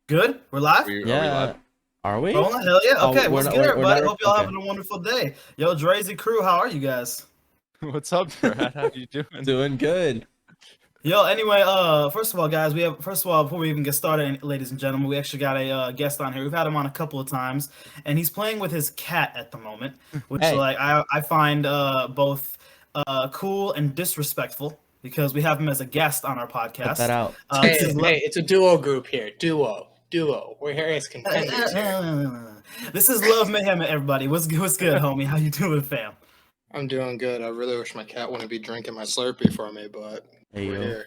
Good? We're live? Are we Yeah. live? Are we? Rolling? Hell yeah. Oh, Okay, we're what's not. good, We're everybody? not. Hope y'all Okay. having a wonderful day. Yo, Drazy crew, how are you guys? What's up, Brad? How you doing? Doing good. Yo, anyway, first of all, guys, before we even get started, ladies and gentlemen, we actually got a guest on here. We've had him on a couple of times, and he's playing with his cat at the moment, which Hey. I find both cool and disrespectful because we have him as a guest on our podcast. Cut that out. This is Hey, it's a duo group here. Duo. We're here as contenders here. This is Love Mayhem, everybody. What's good, homie? How you doing, fam? I'm doing good. I really wish my cat wouldn't be drinking my Slurpee for me, but Hey, we're yo. here.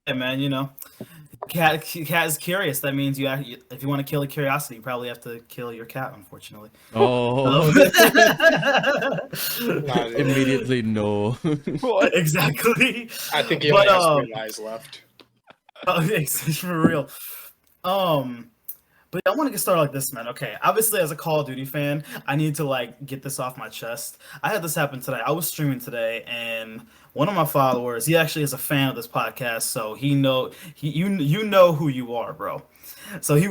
Hey man, you know, cat is curious. That means if you want to kill a curiosity, you probably have to kill your cat. Unfortunately. Oh. Nah, dude, Immediately no. Exactly. I think he But, only has 3 eyes left. Oh, it's for real. But I want to get started like this, man. Okay, obviously, as a Call of Duty fan, I need to like get this off my chest. I had this happen today. I was streaming today, and one of my followers, he actually is a fan of this podcast, so you know who you are, bro. So he's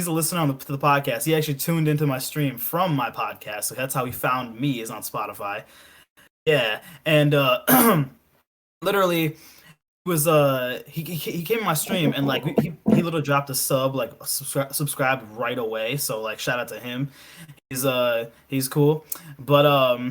a listener to the podcast. He actually tuned into my stream from my podcast, so that's how he found me, is on Spotify. Yeah, and literally was he came in my stream and like he literally dropped a sub, like subscribed right away, so like shout out to him. He's cool. But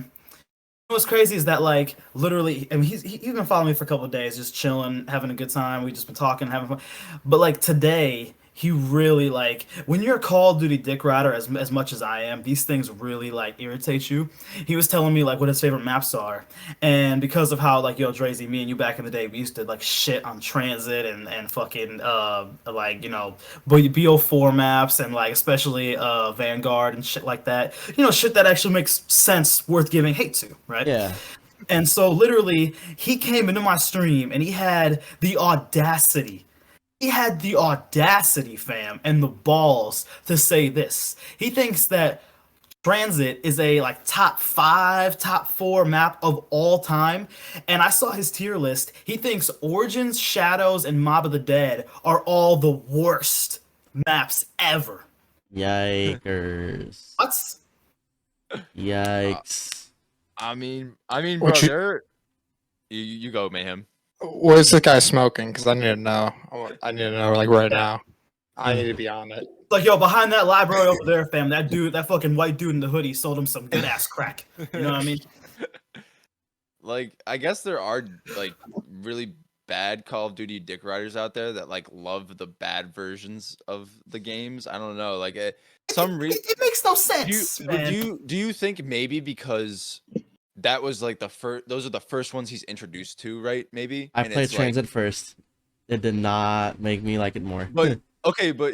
what's crazy is that like literally, I mean, he's been following me for a couple of days, just chilling, having a good time. We just been talking, having fun. But like today, he really like, when you're a Call of Duty dick rider as much as I am, these things really like irritate you. He was telling me like what his favorite maps are, and because of how like, yo, Drazy, me and you back in the day, we used to like shit on Transit and fucking like, you know, BO4 maps, and like especially Vanguard and shit like that. You know, shit that actually makes sense, worth giving hate to, right? Yeah. And so literally, he came into my stream and he had the audacity. He had the audacity, fam, and the balls to say this. He thinks that Transit is a like top 5, top 4 map of all time. And I saw his tier list. He thinks Origins, Shadows, and Mob of the Dead are all the worst maps ever. Yikers. What? Yikes. I mean, bro, What you- you go, Mayhem. What is this guy smoking? Because I need to know. I need to know like right now. I need to be on it. Like, yo, behind that library over there, fam, that dude, that fucking white dude in the hoodie sold him some good ass crack. You know what I mean? Like, I guess there are like really bad Call of Duty dick riders out there that like love the bad versions of the games. I don't know, like some reason. It makes no sense, man. Do you think maybe because that was like the first, those are the first ones he's introduced to, right? Maybe I And played it's, like- Transit first. It did not make me like it more. But okay, but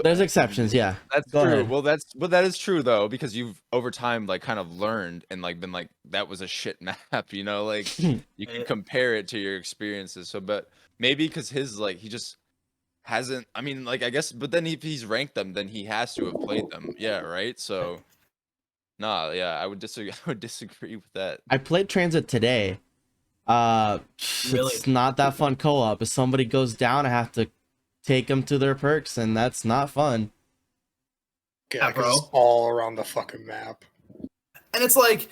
There's exceptions, yeah. that's Go true. ahead. Well, that is true though, because you've over time like kind of learned and like been like that was a shit map, you know, like you can Yeah. compare it to your experiences. So, but maybe because his like he just hasn't. I mean, like I guess, but then if he's ranked them, then he has to have played them. Yeah, right. So, nah, yeah, I would disagree. I would disagree with that. I played Transit today. Really? It's not that fun co-op. If somebody goes down, I have to take them to their perks, and that's not fun. Yeah, bro. 'cause it's all around the fucking map. And it's like,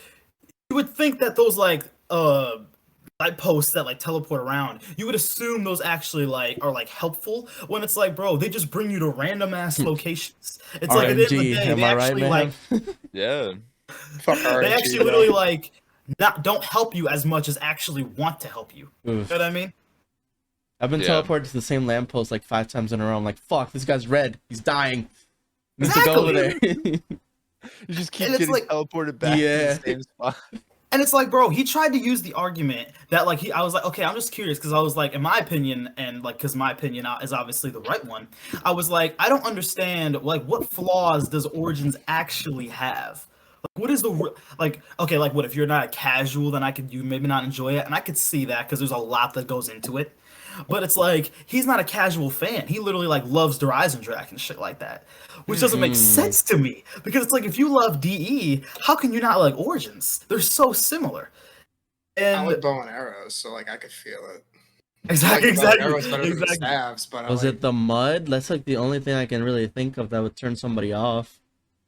you would think that those like light posts that like teleport around, you would assume those actually like are like helpful, when it's like, bro, they just bring you to random ass locations. It's like at the end of the RNG, day, am they I right, actually man? like Yeah. Fuck they RNG, actually though. literally like don't help you as much as actually want to help you. You Oof. know what I mean? I've been Yeah. teleported to the same lamppost like 5 times in a row. I'm like, fuck, this guy's red. He's dying. Need to go over there. You just keep And it's getting like- teleported back Yeah. to the same spot. And it's like, bro, he tried to use the argument that like I was like, okay, I'm just curious, because I was like, in my opinion, and like, because my opinion is obviously the right one, I was like, I don't understand, like, what flaws does Origins actually have? Like, what is the like? Okay, like, what if you're not a casual, then you maybe not enjoy it, and I could see that because there's a lot that goes into it. But it's like, he's not a casual fan. He literally like loves the Horizon Track and shit like that, which doesn't make sense to me, because it's like, if you love DE, how can you not like Origins? They're so similar. I And like bow and arrows, so like I could feel it. Exactly, Like, exactly, everyone's better than the exactly. Stavs, but Was it the mud? That's like the only thing I can really think of that would turn somebody off.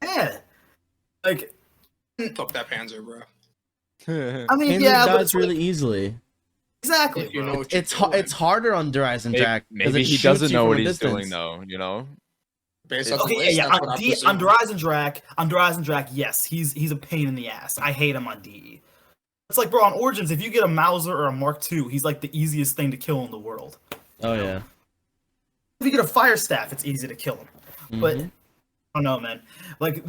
Yeah, like fuck that Panzer, bro? I mean, Panzer yeah, but dies it's really like, easily. exactly, If you bro. know what you're It's doing. it's harder on Dryzen Jack because Maybe it he shoots doesn't you know from what a he's doing distance. though. You know. Based off the Okay, list, yeah, that's what I'm on presuming. Dryzen Drac, yes, he's a pain in the ass. I hate him on DE. It's like, bro, on Origins, if you get a Mauser or a Mark II, he's like the easiest thing to kill in the world. Oh yeah. If you get a Fire Staff, it's easy to kill him. But Mhm. I don't know, man. Like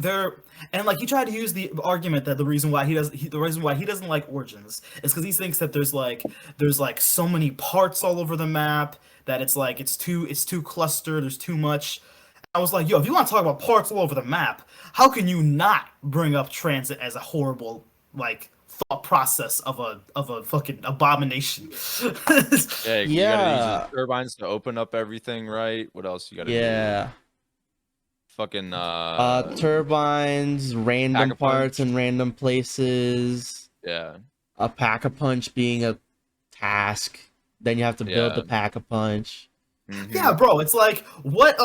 he tried to use the argument that the reason why he doesn't like Origins is because he thinks that there's like so many parts all over the map that it's too clustered. There's too much. I was like, yo, if you want to talk about parts all over the map, how can you not bring up transit as a horrible like thought process of a fucking abomination? Yeah, you gotta use Yeah. the turbines to open up everything, right? What else you gotta do? Yeah. Fucking Turbines, random parts Pack-a-Punch. in random places. Yeah. A pack-a-punch being a task. Then you have to build the Yeah. pack-a-punch. Mhm. Yeah, bro, it's like what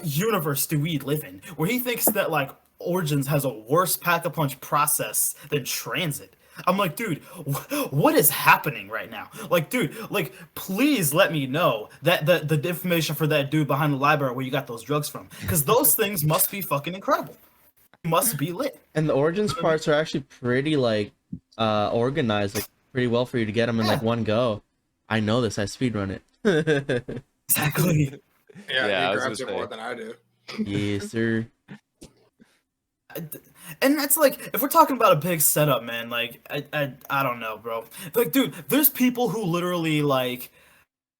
universe do we live in where he thinks that like Origins has a worse pack-a-punch process than Transit? I'm like, dude, what is happening right now? Like, dude, like, please let me know that the information for that dude behind the library where you got those drugs from, because those things must be fucking incredible. Must be lit. And the Origins parts are actually pretty like organized, like pretty well for you to get them in like one go. I know this. I speedrun it. Exactly. Yeah, Yeah, I he was grabs it gonna more say. than I do. Yes, sir. And that's like, if we're talking about a big setup, man, like I don't know, bro. Like, dude, there's people who literally like,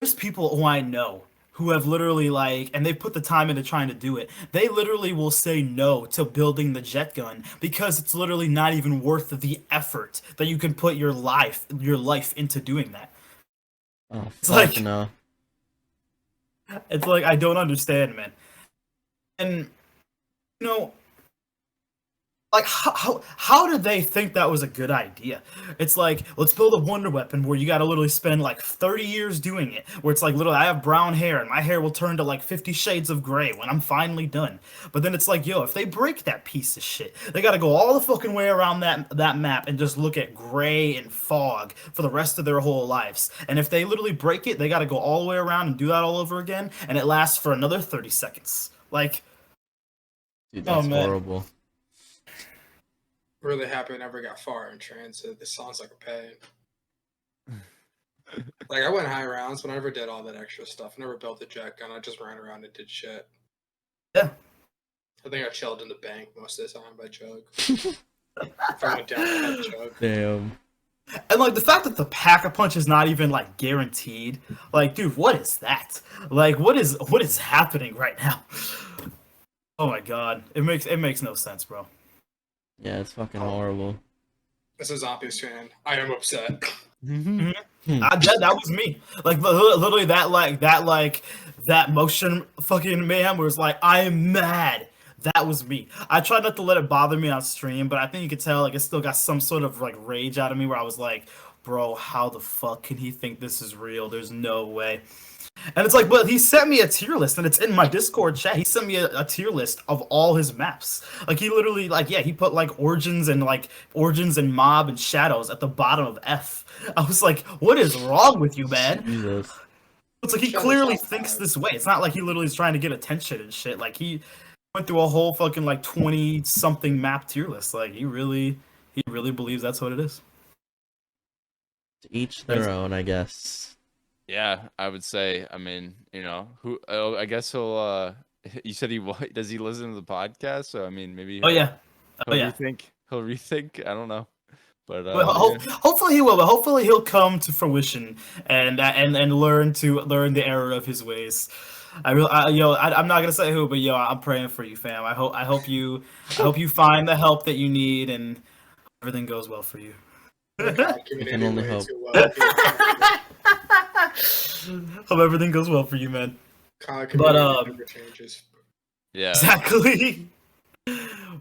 there's people who I know who have literally like, and they put the time into trying to do it. They literally will say no to building the jet gun because it's literally not even worth the effort that you can put your life into doing that. Oh, It's fuck like, no. it's like I don't understand, man. And you know, like how did they think that was a good idea? It's like, let's build a wonder weapon where you got to literally spend like 30 years doing it, where it's like, literally I have brown hair and my hair will turn to like 50 shades of gray when I'm finally done. But then it's like, yo, if they break that piece of shit, they got to go all the fucking way around that map and just look at gray and fog for the rest of their whole lives. And if they literally break it, they got to go all the way around and do that all over again, and it lasts for another 30 seconds. Like, Dude, Oh, that's man. horrible. Really happy I never got far in Transit. This sounds like a pain. Like, I went high rounds, but I never did all that extra stuff. I never built a jet gun. I just ran around and did shit. Yeah. I think I chilled in the bank most of the time by Chug. If I went down, I had Chug. Damn. And like the fact that the pack-a-punch is not even like guaranteed, like, dude, what is that? Like, what is happening right now? Oh my god, it makes no sense, bro. Yeah, it's fucking horrible. As a Zombies fan, I am upset. That was me. Like literally that motion fucking mayhem where it's like, I am mad. That was me. I tried not to let it bother me on stream, but I think you could tell like it still got some sort of like rage out of me where I was like, bro, how the fuck can he think this is real? There's no way. And it's like, but he sent me a tier list, and it's in my Discord chat. He sent me a tier list of all his maps. Like, he literally, like, yeah, he put like Origins and Mob and Shadows at the bottom of F. I was like, what is wrong with you, man? Jesus. It's like he Shadows clearly not thinks bad. this way. It's not like he literally is trying to get attention and shit. Like, he went through a whole fucking like 20 something map tier list. Like, he really believes that's what it is. To each their own, I guess. Yeah, I would say. I mean, you know, who? Oh, I guess he'll. You said does he listen to the podcast? So I mean, maybe. Oh yeah. Oh He'll yeah. rethink. He'll rethink. I don't know, but Well, yeah. hopefully he will. But hopefully he'll come to fruition and learn the error of his ways. I'm not gonna say who, but I'm praying for you, fam. I hope you find the help that you need and everything goes well for you. God, can only way hope. too well. Hope everything goes well for you, man. God, But, never changes. Yeah. Exactly.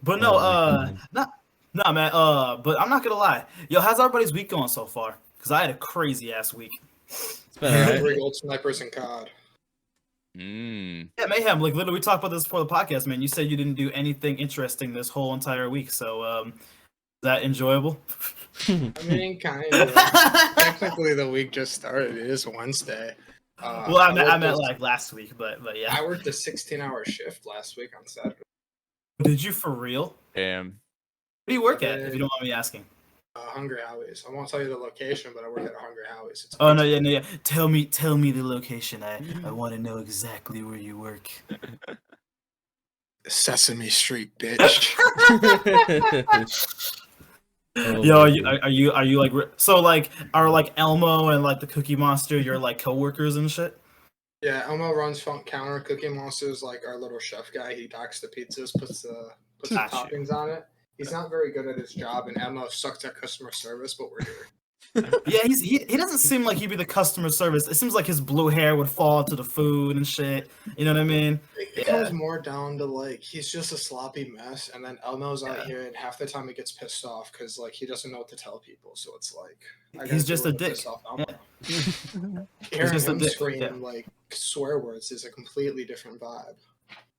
But no, Oh my God. nah, man. But I'm not gonna lie. Yo, how's everybody's week going so far? because I had a crazy ass week. It's been alright. 3 gold snipers and COD. Mm. Yeah, Mayhem, like literally we talked about this before the podcast, man. You said you didn't do anything interesting this whole entire week, so is that enjoyable? I mean, kind of. Technically, the week just started. It is Wednesday. Well, I meant worked like last week, but yeah. I worked a 16-hour shift last week on Saturday. Did you for real? Damn. What do you work at, if you don't mind me asking? Hungry Howie's. I won't tell you the location, but I work at a Hungry Howie's. It's Oh no, yeah. Tell me the location. I want to know exactly where you work. Sesame Street, bitch. Oh, Yo, my are you like so like are like Elmo and like the Cookie Monster your like coworkers and shit? Yeah, Elmo runs front counter. Cookie Monster's like our little chef guy. He docks the pizzas, puts the Gotcha. toppings on it. He's not very good at his job, and Elmo sucks at customer service, but we're here. Yeah, he doesn't seem like he'd be the customer service. It seems like his blue hair would fall into the food and shit. You know what I mean? It comes more down to like he's just a sloppy mess, and then Elmo's out here, and half the time he gets pissed off because like he doesn't know what to tell people. So it's like I He's gotta just deal a with dick. pissed off Elmo. He's Hearing just a him dick, scream yeah. like swear words is a completely different vibe.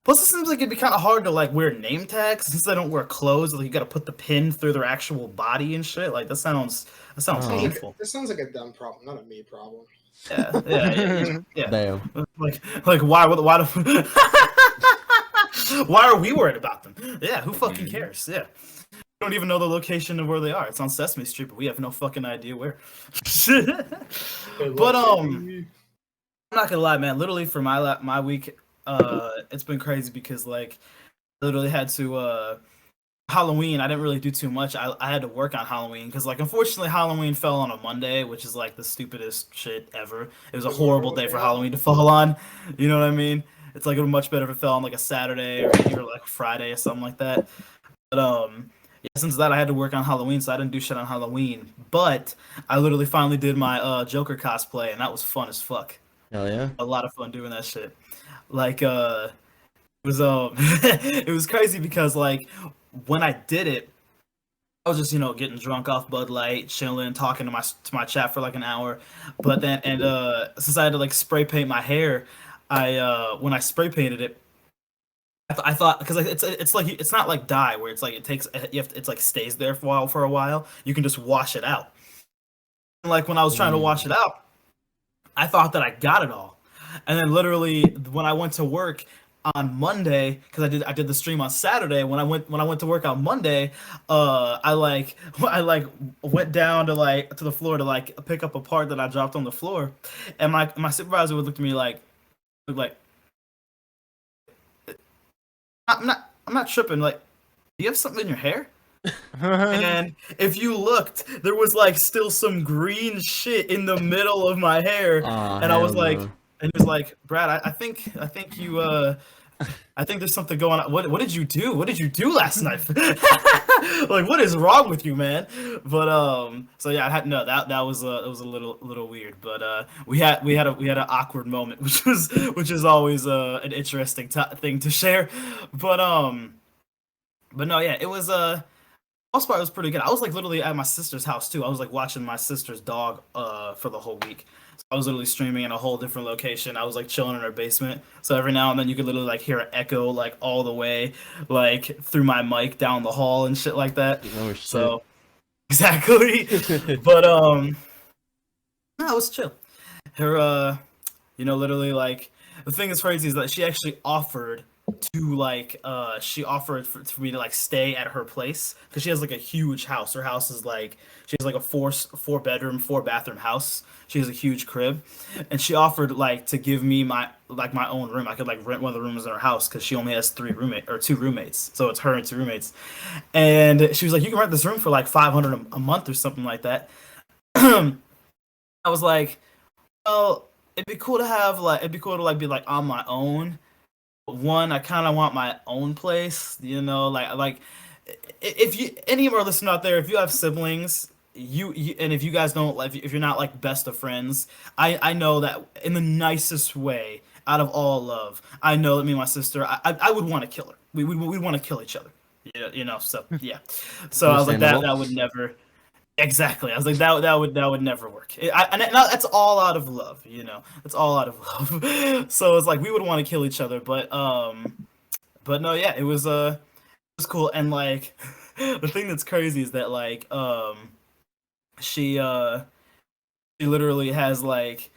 Plus, it seems like it'd be kind of hard to like wear name tags since they don't wear clothes. Like you got to put the pin through their actual body and shit. Like that sounds Oh. painful. This sounds like a dumb problem, not a me problem. Yeah. Damn. Like why why are we worried about them? Yeah, who fucking cares? Yeah. We don't even know the location of where they are. It's on Sesame Street, but we have no fucking idea where. But I'm not gonna lie, man. Literally for my week, it's been crazy because like literally had to Halloween. I didn't really do too much. I had to work on Halloween because like unfortunately Halloween fell on a Monday, which is like the stupidest shit ever. It was a horrible day for Halloween to fall on. You know what I mean? It's like it would be much better if it fell on like a Saturday or like Friday or something like that. But yeah, since that I had to work on Halloween, so I didn't do shit on Halloween. But I literally finally did my Joker cosplay, and that was fun as fuck. Hell yeah. A lot of fun doing that shit. Like it was it was crazy because like when I did it, I was just getting drunk off Bud Light, chilling, talking to my chat for like an hour. But then since I had to like spray paint my hair, I when I spray painted it, I thought because it's like it's not like dye where it's like it takes it's like stays there for a while. You can just wash it out. And like when I was trying to wash it out, I thought that I got it all, and then literally when I went to work on Monday, because I did the stream on Saturday. When I went to work on Monday, I went down to the floor to like pick up a part that I dropped on the floor, and my supervisor would look at me like I'm not tripping. Like, do you have something in your hair? And if you looked, there was like still some green shit in the middle of my hair, and I was like, and he was like, Brad, I think you I think there's something going on. What did you do? What did you do last night? Like, what is wrong with you, man? But so yeah, that was it was a little weird, but we had an awkward moment, which is always an interesting thing to share, but no, yeah, it was most part it was pretty good. I was like literally at my sister's house too. I was like watching my sister's dog for the whole week. So I was literally streaming in a whole different location. I was like chilling in her basement. So every now and then you could literally like hear an echo like all the way like through my mic down the hall and shit like that. Oh, shit. So exactly. But no, it was chill. Her literally like the thing that's crazy is that she actually offered to like she offered for me to like stay at her place because she has like a huge house. Her house is like she has like a four bedroom 4-bathroom house. She has a huge crib, and she offered like to give me my own room. I could like rent one of the rooms in her house because she only has 2 roommates, so it's her and 2 roommates. And she was like, you can rent this room for like $500 a month or something like that. I was like, well, it'd be cool to be like on my own. One, I kind of want my own place, like if you any of our listeners out there, if you have siblings, you and if you guys don't like, if you're not like best of friends, I know that in the nicest way, out of all love, I know that me and my sister, I would want to kill her. We want to kill each other, so yeah. So I was like that would never. Exactly. I was like, that would never work. That's all out of love, you know. That's all out of love. So it's like we would want to kill each other, but no, yeah, it was cool. And like, the thing that's crazy is that like, she she literally has like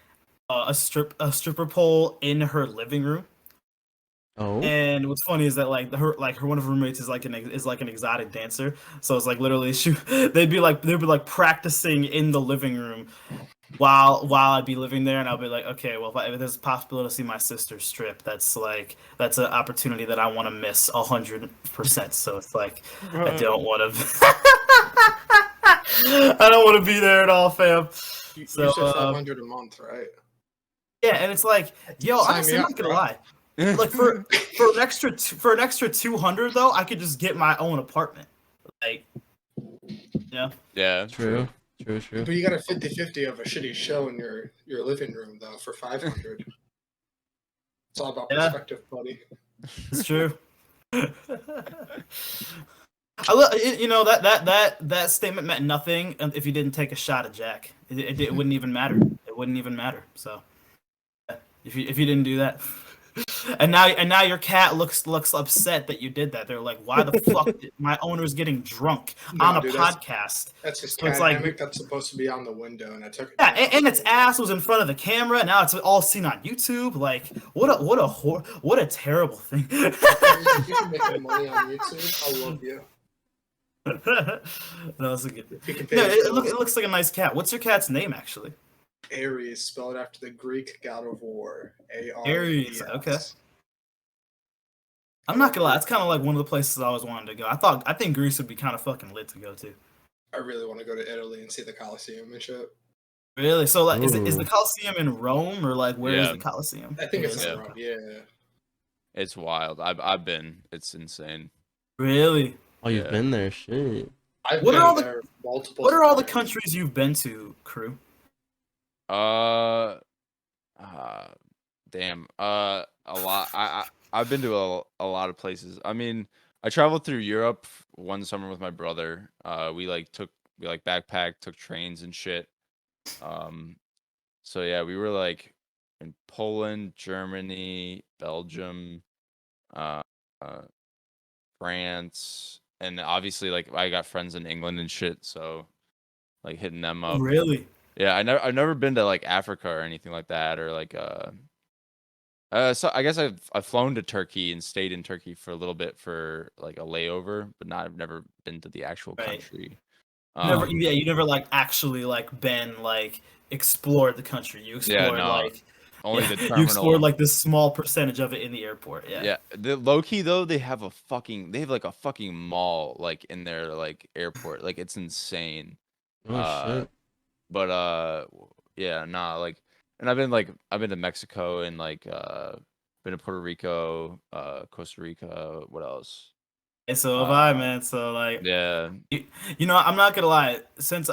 a stripper pole in her living room. Oh, And what's funny is that her one of her roommates is like an exotic dancer. So it's like literally they'd be like practicing in the living room while I'd be living there, and I'll be like, okay, well, if there's a possibility to see my sister strip, that's an opportunity that I want to miss 100%. So it's like I don't want to. I don't want to be there at all, fam. You So said 500 a month, right? yeah, and it's like, yo, Sign honestly, me I'm up, not gonna bro. lie. Like for an extra 200 though, I could just get my own apartment. Like, yeah, Yeah, true. True. But you got a 50-50 of a shitty show in your living room though for 500. It's all about Yeah. perspective, buddy. it's true. You know that statement meant nothing if you didn't take a shot at Jack. It wouldn't even matter. It wouldn't even matter. So if you didn't do that, and now your cat looks upset that you did that. They're like, why the fuck my owner's getting drunk on a dude, podcast? That's his So it's cat like- hammock that's supposed to be on the window, and I took it. Yeah, down. and its ass was in front of the camera. Now it's all seen on YouTube. Like, what a terrible thing. If you can make any money on YouTube, I'll love you. No, it's a good. If you can pay No, the it bills. looks like a nice cat. What's your cat's name actually? Ares, spelled after the Greek god of war. Ares, Ares. okay. I'm not gonna lie, it's kind of like one of the places I always wanted to go. I think Greece would be kind of fucking lit to go to. I really want to go to Italy and see the Colosseum and shit. Really? So like, is the Ooh. Colosseum in Rome or like where is Yeah. the Colosseum? I think it's Yeah. in Rome. Yeah. it's wild. I've been. It's insane. Really. Oh, you've Yeah. been there. Shit. I've What are been all the- there multiple What are all the times. countries you've been to, crew? Uh, damn. A lot. I've been to a lot of places. I mean, I traveled through Europe one summer with my brother. We backpacked, took trains and shit. So yeah, we were like in Poland, Germany, Belgium, uh, France, and obviously like I got friends in England and shit. So like hitting them up. Really? Yeah, I've never been to like Africa or anything like that, or like so I guess I've flown to Turkey and stayed in Turkey for a little bit for like a layover, but I've never been to the actual Right. country. You never like actually like been like explored the country. You explored no, like only yeah, the you terminal. explored like this small percentage of it in the airport. Yeah. Yeah, the low key though, they have like a fucking mall like in their like airport. Like it's insane. Oh shit. But yeah, nah, like, and I've been to Mexico and like been to Puerto Rico, Costa Rica, what else? And so have I, man. So like, Yeah. you know, I'm not gonna lie. Since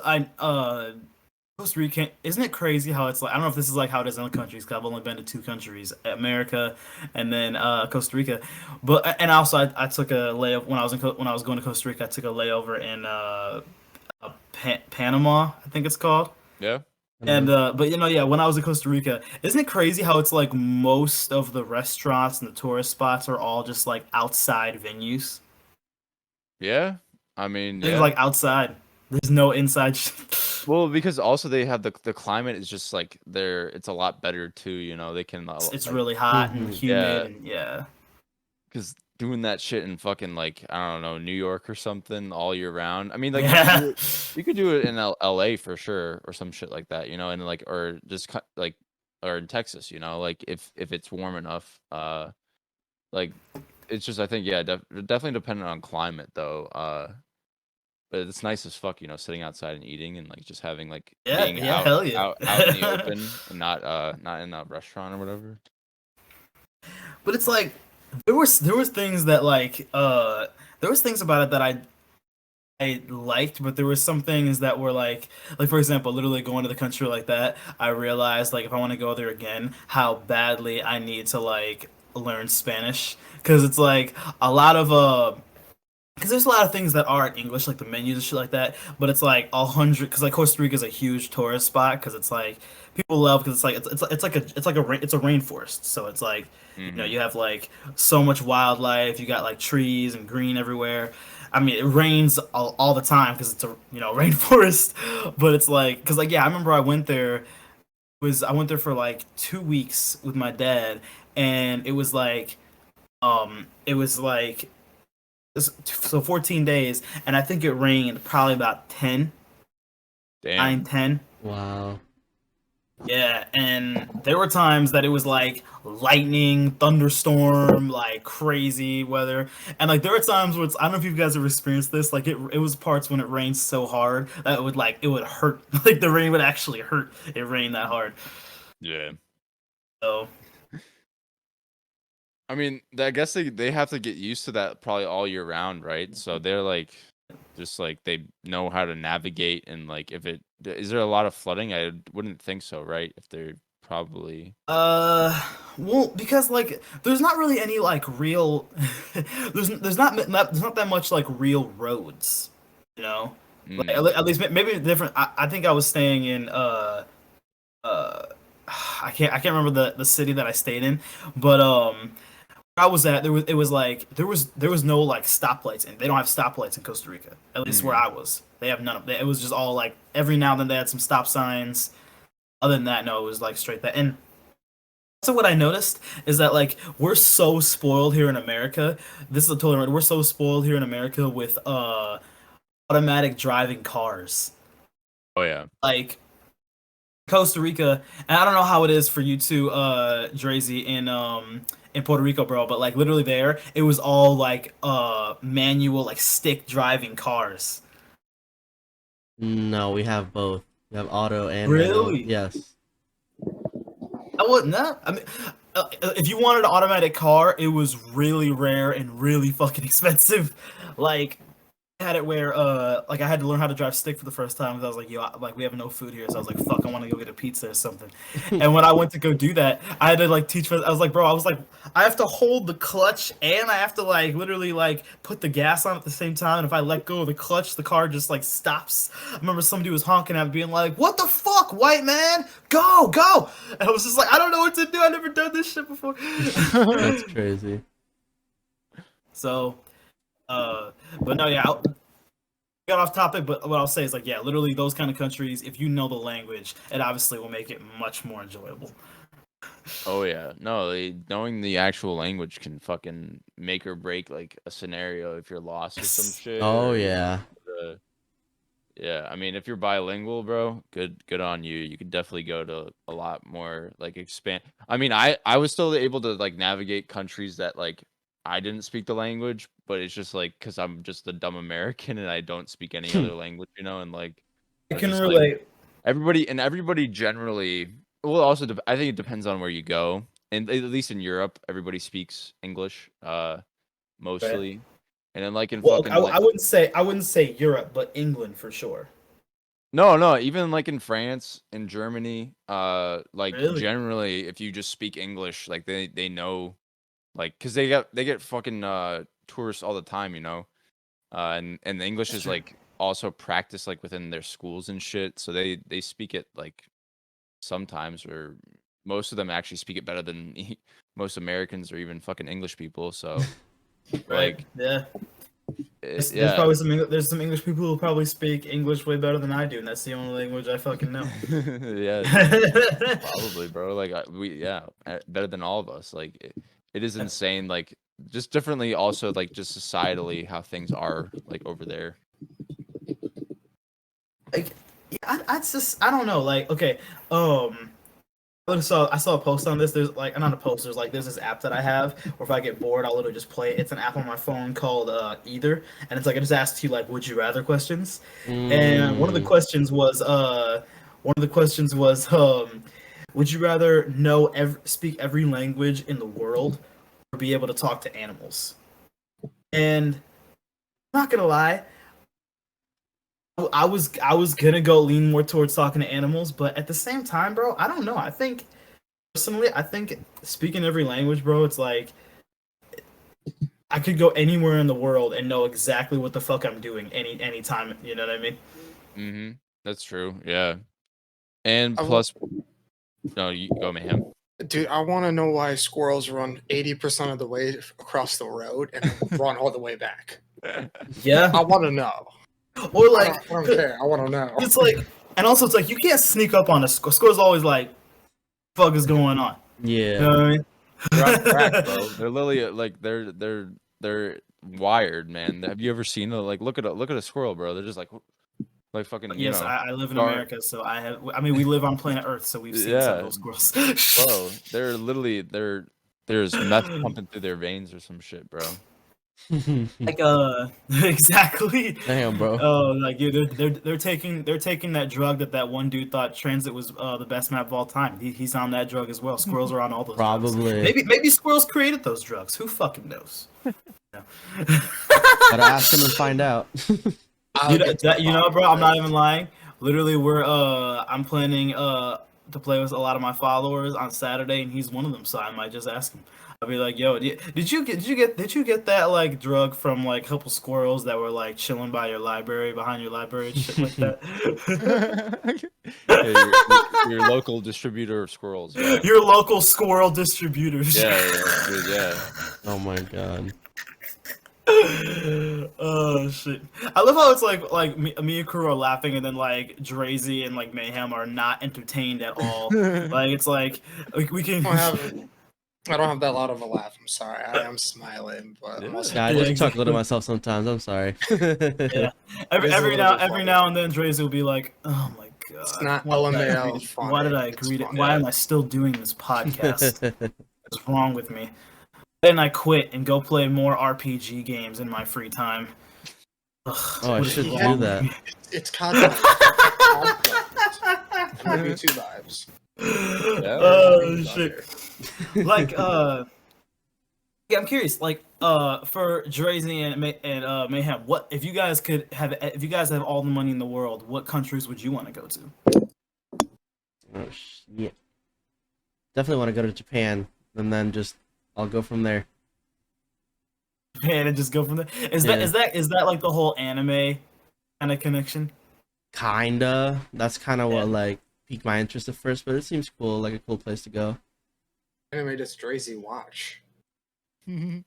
Costa Rica, isn't it crazy how it's like? I don't know if this is like how it is in other countries. Cause I've only been to two countries, America, and then Costa Rica. But and also I took a layover when I was going to Costa Rica. I took a layover in Panama, I think it's called. Yeah. And but you know, yeah, when I was in Costa Rica, isn't it crazy how it's like most of the restaurants and the tourist spots are all just like outside venues? Yeah. I mean, They're yeah. like outside. There's no inside. Well, because also they have the climate is just like it's a lot better too, you know. They can It's like, really hot and Mhm. humid, Yeah. and yeah. because doing that shit in fucking like I don't know, New York or something all year round. I mean, like Yeah. you could do it in LA for sure or some shit like that, you know, and like or just like or in Texas, you know, like if it's warm enough. Like it's just I think yeah, definitely dependent on climate though. But it's nice as fuck, you know, sitting outside and eating and like just having like Yeah, being yeah, out, hell yeah. out in the open and not in a restaurant or whatever. But it's like there was things that like there was things about it that I liked, but there were some things that were like for example, literally going to the country like that, I realized like if I want to go there again, how badly I need to like learn Spanish, because it's like a lot of because there's a lot of things that are in English, like the menus and shit like that. But it's like 100, because like Costa Rica is a huge tourist spot because it's like people love because it's like it's a rainforest. So it's like Hmm. you have like so much wildlife. You got like trees and green everywhere. I mean, it rains all the time because it's a rainforest. But it's like because like yeah, I remember I went there. I went there for like 2 weeks with my dad, and it was like so 14 days, and I think it rained probably about 10, 9, Damn. 10. Wow. Yeah, and there were times that it was like lightning, thunderstorm, like crazy weather. And like there were times where I don't know if you guys have experienced this, like it was parts when it rained so hard that it would hurt. Like the rain would actually hurt. It rained that hard. Yeah. So I mean, I guess they have to get used to that probably all year round, right? So they're like, just like they know how to navigate, and like if is there a lot of flooding? I wouldn't think so, right? If they're probably. well, because like there's not really any like real there's not that much like real roads, you know? Like Mm, at least maybe different. I think I was staying in uh I can't remember the city that I stayed in, but where I was at it was like there was no like stoplights, and they don't have stoplights in Costa Rica. At least where mm. I was, they have none of it. It was just all like every now and then they had some stop signs. Other than that, no, it was like straight that. And so what I noticed is that like we're so spoiled here in America. This is a totally right. We're so spoiled here in America with automatic driving cars. Oh yeah. Like Costa Rica, and I don't know how it is for you two, Drazy, in Puerto Rico, bro, but like literally there, it was all like manual, like stick driving cars. No, we have both. We have auto and manual. Really? Yes. I wouldn't know. I mean, if you wanted an automatic car, it was really rare and really fucking expensive. Like I had it where like I had to learn how to drive stick for the first time because I was like, yo, like we have no food here, so I was like, fuck, I want to go get a pizza or something. And when I went to go do that, I had to like teach. I was like, bro, I was like, I have to hold the clutch and I have to like literally like put the gas on at the same time. And if I let go of the clutch, the car just like stops. I remember somebody was honking at me, being like, "What the fuck, white man? Go, go!" And I was just like, I don't know what to do. I never done this shit before. That's crazy. So, but no, yeah, got off topic, but what I'll say is like, yeah, literally those kind of countries, if you know the language, it obviously will make it much more enjoyable. Oh yeah. No, knowing the actual language can fucking make or break like a scenario if you're lost or some shit. Oh or, yeah. uh, yeah, I mean, if you're bilingual, bro, good on you. You could definitely go to a lot more like expand. I mean, I was still able to like navigate countries that like I didn't speak the language, but it's just like because I'm just a dumb American and I don't speak any other language, and like I I was can just like relate. everybody generally. Well, also I think it depends on where you go, and at least in Europe, everybody speaks English, Right? mostly, and then like in Well, fucking like. I wouldn't say Europe, but England for sure. No, no, even like in France, in Germany, like Really? generally if you just speak English, like they know, like cuz they get fucking tourists all the time, and the English That's is true. like also practiced like within their schools and shit, so they speak it like sometimes, or most of them actually speak it better than most Americans or even fucking English people, so Right? like Yeah. There's yeah. probably there's some English people who probably speak English way better than I do, and that's the only language I fucking know. Yeah, probably, bro. Like better than all of us. Like it is insane. Like just differently, also like just societally how things are like over there. Like, yeah, I just I don't know. Like, okay, I saw a post on this. There's like not a post. There's this app that I have where if I get bored, I'll literally just play it. It's an app on my phone called Either, and it's like it just asks you like would you rather questions. And Mm. one of the questions was would you rather speak every language in the world or be able to talk to animals? And I'm not gonna lie, I was gonna go lean more towards talking to animals, but at the same time, bro, I don't know. I think personally, I think speaking every language, bro, it's like I could go anywhere in the world and know exactly what the fuck I'm doing any time. You know what I mean? Mm-hmm. That's true. Yeah. And I wa- plus, no, you go, Mayhem. Dude, I want to know why squirrels run 80% of the way across the road and run all the way back. Yeah. I want to know. Or I like, don't care. I want to know. it's like, and also it's like you can't sneak up on a squirrel. Squirrel's always like, "Fuck is going on?" You know Yeah. what I mean? They're on crack, bro. They're literally like they're wired, man. Have you ever seen look at a squirrel, bro? They're just like fucking, you Yes, know, I live in dark- America, so I have. I mean, we live on planet Earth, so we've seen some of Yeah. those squirrels. bro. They're literally there's meth pumping through their veins or some shit, bro. Like exactly. Damn, bro. Oh, like yeah, they're taking that drug that one dude thought Transit was the best map of all time. He's on that drug as well. Squirrels are on all those. drugs. Probably. Maybe squirrels created those drugs. Who fucking knows? No. Gotta ask him and find out. You know, bro, I'm not even lying. Literally, I'm planning to play with a lot of my followers on Saturday, and he's one of them. So I might just ask him. I'll be like, "Yo, did you get that like drug from like a couple squirrels that were like chilling by your library, behind your library, and shit like that?" Yeah, your local distributor of squirrels. Yeah, Your local squirrel distributors. yeah, dude, yeah. Oh my god. Oh shit! I love how it's like me and Crew are laughing, and then like Drazy and like Mayhem are not entertained at all. Like it's like we can. I don't have that loud of a laugh. I'm sorry. I am smiling, but I'm also Yeah, I Yeah, just exactly. chuckle to myself sometimes. I'm sorry. Yeah. Every It is a little bit every funny. now and then Drazy will be like, "Oh my god, It's not why did I LMAO agree to- funny, why did I it's agree to? funny. Why am I still doing this podcast? What's wrong with me?" Then I quit and go play more RPG games in my free time. Ugh, Oh, I what is should wrong do with that. me? it's content. Maybe 2 vibes. Oh shit! Like yeah, I'm curious. Like for Drazy and Mayhem, what if you guys have all the money in the world? What countries would you want to go to? Oh shit. Definitely want to go to Japan, and then I'll go from there. Japan and just go from there. Is Yeah. that like the whole anime kind of connection? Kinda. That's kind of Yeah. what like piqued my interest at first, but it seems cool, like a cool place to go. Anime does Drazy watch?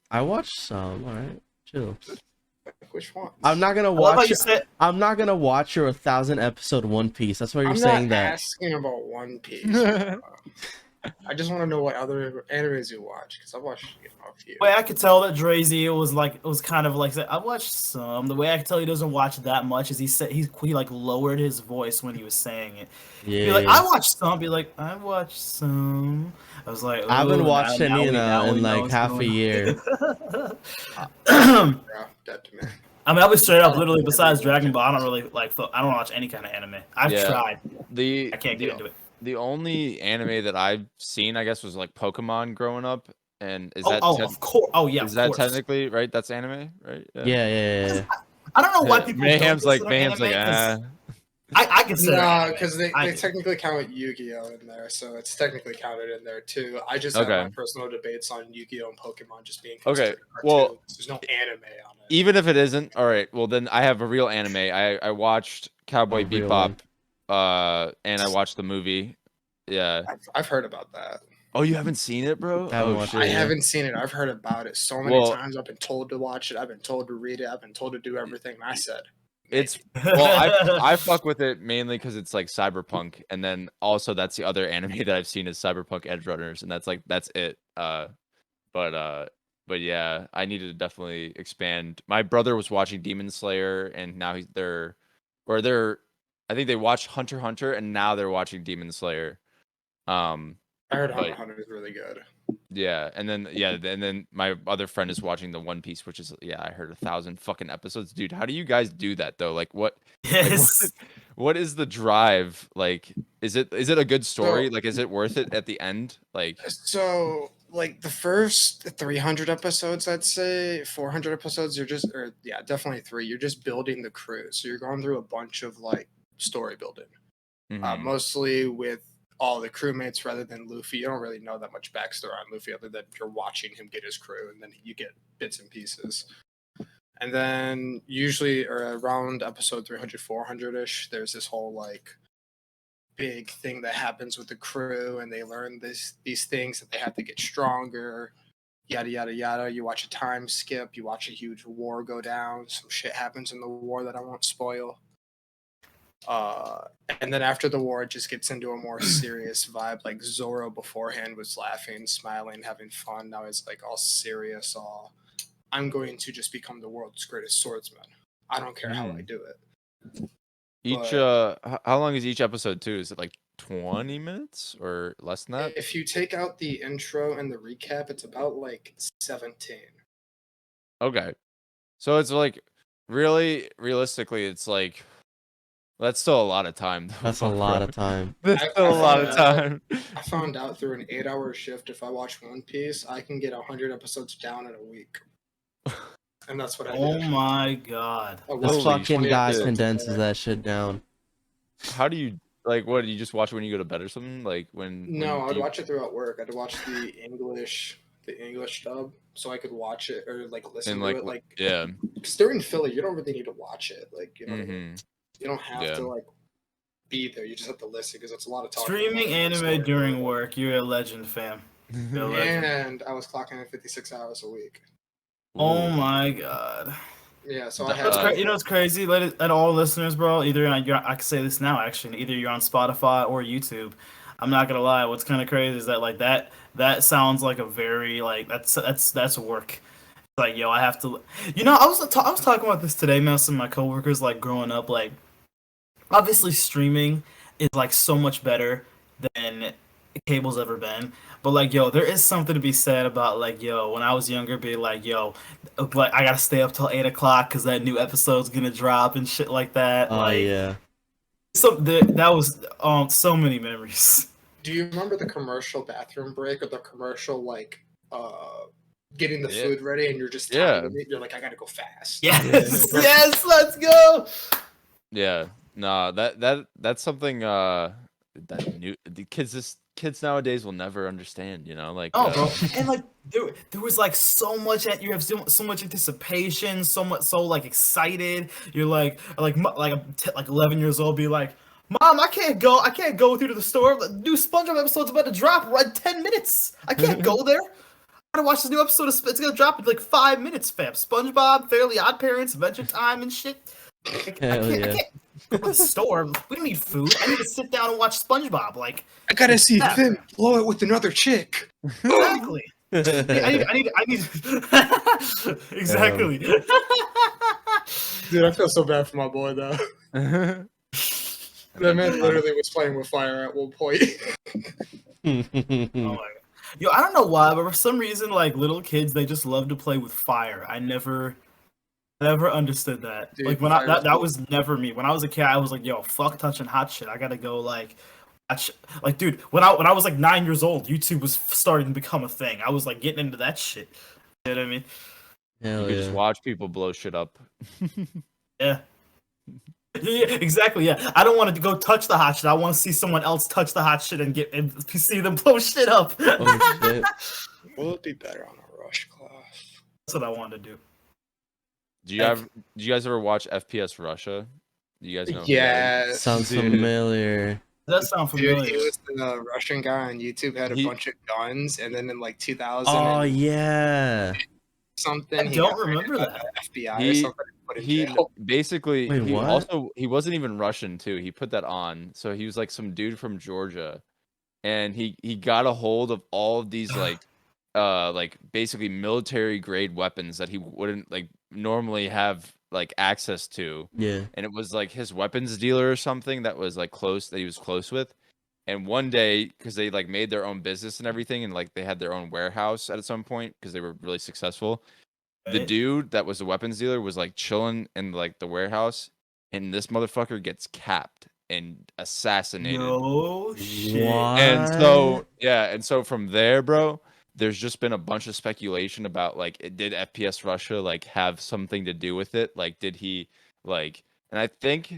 I watched some. All right, chill. Which one? I'm not gonna I love how watch. you said. I'm not gonna watch your 1,000 episode One Piece. That's why you're I'm saying not that. asking about One Piece. I just want to know what other animes you watch because I watched a few. The way I could tell that Drazy was kind of like I watched some. The way I could tell he doesn't watch that much is he like lowered his voice when he was saying it. Yeah. Be like, I watched some. Be like, I watched some. I was like, I haven't "Ooh, watched now any we in know like what's half a going year. on." Bro, dead to me. I mean, I'll be straight up. Literally, besides Dragon Ball, I don't really I don't watch any kind of anime. I've Yeah. tried. The I can't get into it. the only anime that I've seen, I guess, was like Pokemon growing up. And is Oh, that of course. Oh yeah, is of that course. technically right? That's anime, right? Yeah. I don't know why Yeah, people. Mayhem's don't like consider Mayhem's like anime, 'cause ah. I consider. No, anime. because they I do. technically count Yu-Gi-Oh in there, so it's technically counted in there too. I just Okay. have my personal debates on Yu-Gi-Oh and Pokemon just being Okay, considered well, cartoons. There's no anime on it. Even if it isn't, all right. Well, then I have a real anime. I watched Cowboy A real Bebop, and I watched the movie. Yeah. I've heard about that. Oh, you haven't seen it, bro? I haven't Oh watched shit. I Yeah. haven't seen it. I've heard about it so many Well- times. I've been told to watch it. I've been told to read it. I've been told to do everything. I said It's well, I fuck with it mainly because it's like cyberpunk, and then also that's the other anime that I've seen is Cyberpunk Edge Runners, and that's it. But yeah, I need to definitely expand. My brother was watching Demon Slayer, and now they're I think they watched Hunter x Hunter, and now they're watching Demon Slayer. I heard Hunter But- x Hunter is really good. Yeah, and then my other friend is watching the One Piece, which is I heard 1,000 fucking episodes, dude. How do you guys do that though? Like what? Yes. What is the drive? Like, is it a good story? So- Like, is it worth it at the end? Like, So, like the first 300 episodes, I'd say 400 episodes, definitely 3. You're just building the crew, so you're going through a bunch of like story building. mhm. Mostly with all the crewmates rather than Luffy. You don't really know that much backstory on Luffy other than you're watching him get his crew, and then you get bits and pieces. And then usually, or around episode 300, 400-ish, there's this whole like big thing that happens with the crew, and they learn these things that they have to get stronger, yada yada yada. You watch a time skip, you watch a huge war go down, some shit happens in the war that I won't spoil. And then after the war, it just gets into a more serious vibe. Like Zoro beforehand was laughing, smiling, having fun. Now it's like all serious. All I'm going to just become the world's greatest swordsman. I don't care how I do it. Each how long is each episode too? Is it like 20 minutes or less than that? If you take out the intro and the recap, it's about like 17. Okay. So it's like really realistically it's like that's still a lot of time. Though, That's a lot of time. That's still a lot of time. I found out through an 8-hour shift, if I watch One Piece, I can get 100 episodes down in a week. And that's what I Oh did. my god. I This watched Holy fucking 20 guy episodes a condenses day. that shit down. How do you like what do you just watch it when you go to bed or something? Like when No, do I'd you- watch it throughout work. I'd watch the English dub, so I could watch it or like listen and to like it. Like, yeah. because during Philly, you don't really need to watch it. Like, you know, what I mean? Mhm. You don't have Yeah. to like be there. You just have to listen because it's a lot of talking. Streaming about anime story. during work, you're a legend, fam. You're a legend. And I was clocking in 56 hours a week. Oh Ooh. my god. Yeah, so I That's had That's Uh, you know what's crazy? Let all listeners, bro. Either I can say this now, actually. Either you're on Spotify or YouTube. I'm not gonna lie. What's kind of crazy is that like that sounds like a very like that's work. It's like yo, I have to. You know, I was talking about this today, man. With some of my coworkers, like growing up, like obviously streaming is like so much better than cable's ever been. But like yo, there is something to be said about like yo, when I was younger, be like yo, like I gotta stay up till 8 o'clock because that new episode's gonna drop and shit like that. Oh like yeah. so that was so many memories. Do you remember the commercial bathroom break or the commercial like getting the Yeah. food ready and you're just Yeah. timing it? You're like, I gotta go fast. Yes, yes, let's go. Yeah. Nah, that's something that the kids nowadays will never understand, you know? Like Oh, bro, and like there was like so much at you have so much anticipation, so much so like excited. You're like I'm like 11 years old, be like, Mom, I can't go with you to the store. The new SpongeBob episode's about to drop right in 10 minutes. I can't go there. I gotta watch this new episode. It's gonna drop in like 5 minutes, fam. SpongeBob, Fairly Odd Parents, Adventure Time, and shit. Like, I Hell can't yeah. go to the store. We don't need food. I need to sit down and watch SpongeBob. Like, I gotta see Yeah. Finn blow it with another chick. exactly. I need exactly. Dude, I feel so bad for my boy though. That man literally was playing with fire at one point. Oh my god. Yo, I don't know why, but for some reason, like little kids, they just love to play with fire. I never understood that. Dude, like when fire is that cool. was never me. When I was a kid, I was like, yo, fuck touching hot shit. I gotta go like watch. Like, dude, when I was like 9 years old, YouTube was starting to become a thing. I was like getting into that shit. You know what I mean? You Hell could just yeah. watch people blow shit up. Yeah. Yeah, exactly. Yeah, I don't want to go touch the hot shit. I want to see someone else touch the hot shit and see them blow shit up. Oh shit. Will it be better on a rush class? That's what I want to do. Do you guys ever watch FPS Russia? Do you guys know? who that is? Yeah. Sounds Dude. familiar. Does that sound Dude, familiar? he was the Russian guy on YouTube, had a He- bunch of guns, and then in like 2000 Oh and yeah. something, I he don't got raided remember by that. the FBI or He- something. and put in He jail. basically Wait, he what? he wasn't even Russian too. He put that on. So he was like some dude from Georgia. And he got a hold of all of these like basically military grade weapons that he wouldn't like normally have like access to. Yeah. And it was like his weapons dealer or something that was like close that he was close with. And one day, because they like made their own business and everything, and like they had their own warehouse at some point because they were really successful. The Right? dude that was the weapons dealer was like chilling in like the warehouse, and this motherfucker gets capped and assassinated. No shit. What? And so yeah, and so from there, bro, there's just been a bunch of speculation about like did FPS Russia like have something to do with it? Like did he like and I think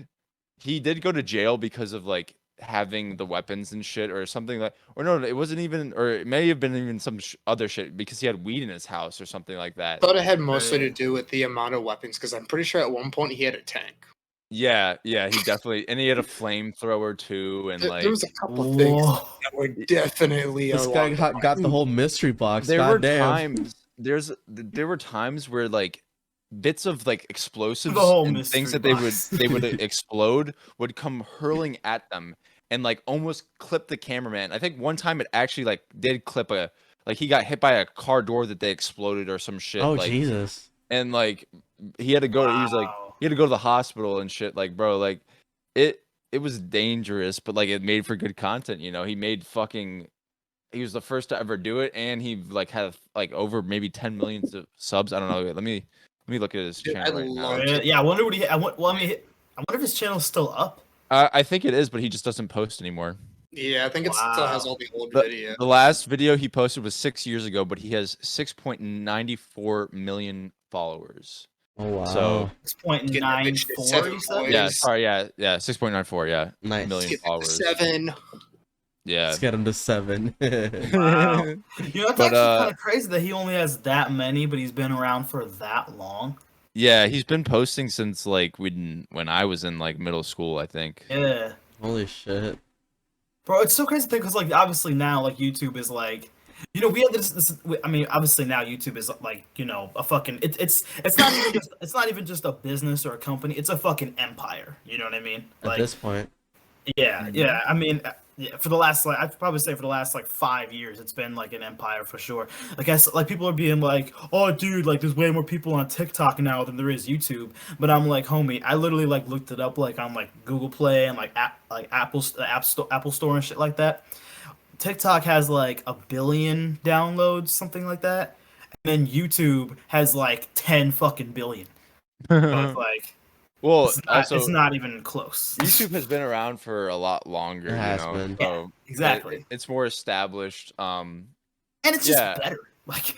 he did go to jail because of like having the weapons and shit or something like, or no, it wasn't even, or it may have been even some other shit because he had weed in his house or something like that. Thought it had mostly to Right. do with the amount of weapons, because I'm pretty sure at one point he had a tank. Yeah, he definitely, and he had a flamethrower too, and There was like a couple things Whoa. that were definitely This along guy the got the whole mystery box. there were Goddamn. times, there were times where like bits of like explosives whole and things mystery that box. they would explode would come hurling at them and like almost clip the cameraman. I think one time it actually like did clip a, like he got hit by a car door that they exploded or some shit. Oh like, Jesus. and like he had to go. He was like Wow. he had to go to the hospital and shit. Like bro, like it was dangerous, but like it made for good content. You know, he made fucking. He was the first to ever do it, and he like had like over maybe 10 million subs. I don't know. Let me look at his Dude, channel I right now. love- Yeah, I wonder what he. Well, I mean, I wonder if his channel's still up. I think it is, but he just doesn't post anymore. Yeah, I think it still has Wow. all the old The, videos. the last video he posted was 6 years ago, but he has 6.94 million followers. Oh wow. So 6.94. You said? yeah, Boys. sorry, yeah, 6.94, yeah, Nice. million Get followers. 7. Yeah. Let's get him to 7. Wow. You know, it's But, actually kind of crazy that he only has that many, but he's been around for that long. Yeah, he's been posting since like when I was in like middle school, I think. Yeah, Holy shit. bro, it's so crazy to think because like obviously now like YouTube is like, you know, we have this. I mean, obviously now YouTube is like, you know, a fucking. It's not even just a business or a company. It's a fucking empire. You know what I mean? At Like, this point. yeah, yeah. I mean, yeah, for the last like I'd probably say for the last like 5 years, it's been like an empire for sure. Like like people are being like, oh, dude, like there's way more people on TikTok now than there is YouTube. But I'm like, homie, I literally like looked it up like on like Google Play and like Apple Store and shit like that. TikTok has like 1 billion downloads, something like that, and then YouTube has like 10 fucking billion. So it's like Well, it's not even close. YouTube has been around for a lot longer, It has you know. been. So Exactly. it's more established. And it's just yeah. better. Like,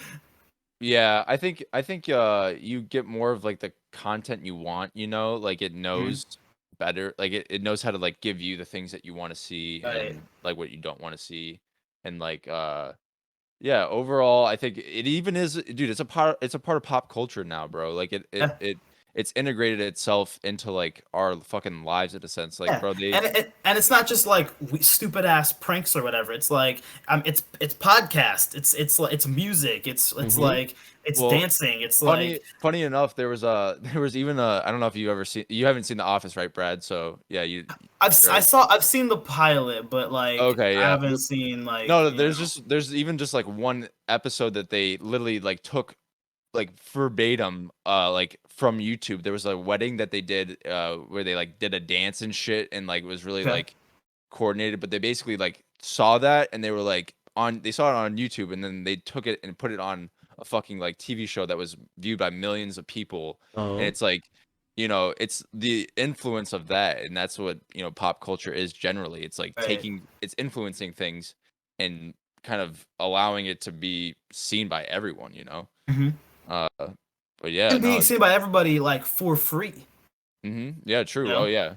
Yeah, I think you get more of like the content you want, you know, like it knows better, like it knows how to like give you the things that you want to see Right. and like what you don't want to see. And like yeah, overall I think it even is, dude, it's a part of pop culture now, bro. Like Yeah. it's integrated itself into like our fucking lives in a sense. Like yeah. bro, they and it's not just like stupid ass pranks or whatever. It's like it's podcast. It's music. It's Mhm. like it's Well, dancing. It's funny enough, there was even a, I don't know if you haven't seen The Office, right, Brad? So yeah, I've right. seen the pilot, but like Okay, I yeah. haven't seen like No, you there's even just like one episode that they literally like took like verbatim like from YouTube. There was a wedding that they did where they like did a dance and shit and like it was really Okay. like coordinated, but they basically like saw that and they were like they saw it on YouTube and then they took it and put it on a fucking like TV show that was viewed by millions of people. Oh. And it's like, you know, it's the influence of that, and that's what, you know, pop culture is generally. It's like Right. it's influencing things and kind of allowing it to be seen by everyone, you know. Mhm. But yeah, and being no, seen by everybody like for free. yeah, true. You know? Oh yeah,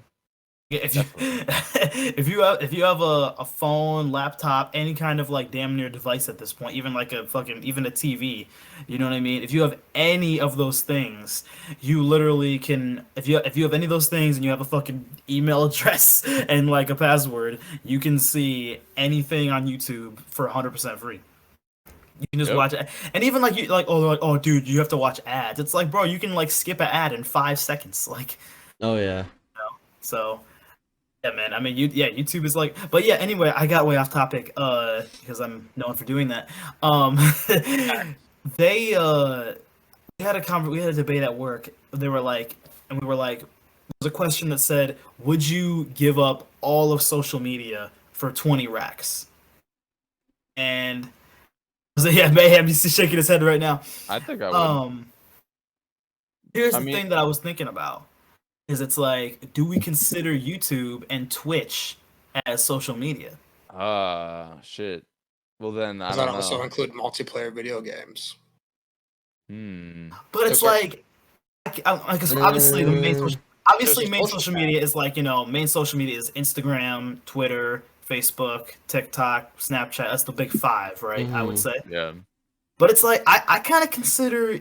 If you if you have a phone, laptop, any kind of like damn near device at this point, even like even a TV, you know what I mean? If you have any of those things, you literally can if you have any of those things and you have a fucking email address and like a password, you can see anything on YouTube for 100% free. You can just Yep. watch it, and even like oh dude, you have to watch ads. It's like, bro, you can like skip an ad in 5 seconds, like. Oh yeah. So, yeah, man. I mean, YouTube is like, but yeah. Anyway, I got way off topic, because I'm known for doing that. We had a debate at work. They were like, and we were like, there was a question that said, "Would you give up all of social media for 20 racks?" And I was like, yeah, Mayhem, he's shaking his head right now. I think I would. Here's I the mean- thing that I was thinking about. Is it's like, do we consider YouTube and Twitch as social media? Shit. Well then, I Does don't that know. also include multiplayer video games? But it's Okay. like, because obviously the main social, obviously There's a main social social tab. media is like, main social media is Instagram, Twitter, Facebook, TikTok, Snapchat. That's the big five, right? I would Mhm. say. Yeah. But it's like I kind of consider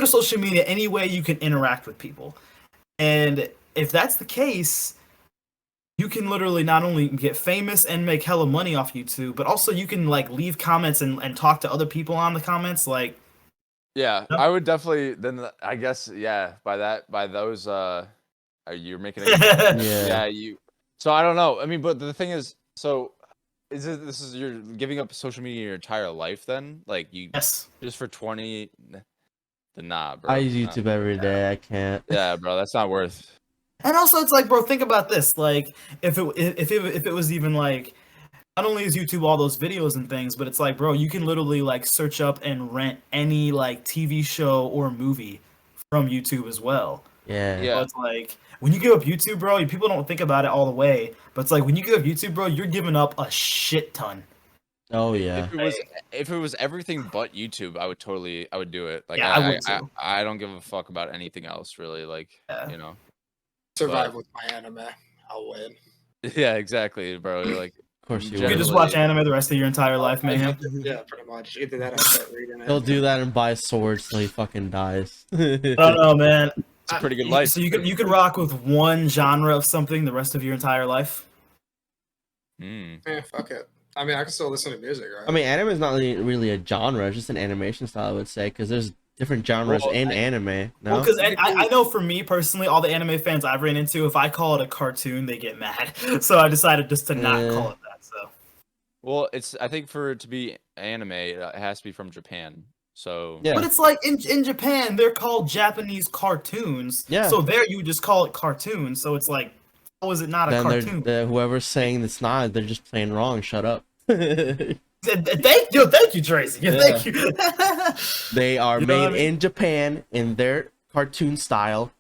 social media any way you can interact with people. And if that's the case, you can literally not only get famous and make hella money off YouTube, but also you can like leave comments and talk to other people on the comments. Like, Yeah, Yep. I would definitely then I guess yeah, by those you're making a good point. Yeah. Yeah, you so I don't know. I mean, but the thing is so this is you're giving up social media your entire life then? Like you yes. just for 20 then nah, bro. I use Nah. YouTube every day. I can't. Yeah, bro, that's not worth. And also, it's like, bro, think about this. Like, if it was even like, not only is YouTube all those videos and things, but it's like, bro, you can literally like search up and rent any like TV show or movie from YouTube as well. Yeah. Yeah. So it's like when you give up YouTube, bro, people don't think about it all the way, but it's like when you give up YouTube, bro, you're giving up a shit ton. Oh yeah. If it was everything but YouTube, I would do it. Like Yeah, I would too. I don't give a fuck about anything else really. Like Yeah. you know. Survive with my anime. I'll win. Yeah, exactly, bro. Like Of course you You can would. just watch anime the rest of your entire life, man. Yeah, pretty much. Either that or start reading it. He'll do that and buy swords till he fucking dies. I don't know, man. It's a pretty good life. So you could rock with one genre of something the rest of your entire life. Yeah, fuck it. I mean, I can still listen to music, right? I mean, anime is not really a genre; it's just an animation style, I would say, because there's different genres Well, in anime. No, Well, because I know for me personally, all the anime fans I've ran into, if I call it a cartoon, they get mad. So I decided just to not Yeah. call it that. So Well, I think for it to be anime, it has to be from Japan. So yeah, But it's like in Japan, they're called Japanese cartoons. Yeah. So there you just call it cartoons. So it's like, how is it not a then cartoon? whoever's saying it's not, they're just playing wrong. Shut up. Thank you, Tracy. Yeah, Yeah. Thank you. They are You know made what I mean? in Japan in their cartoon style,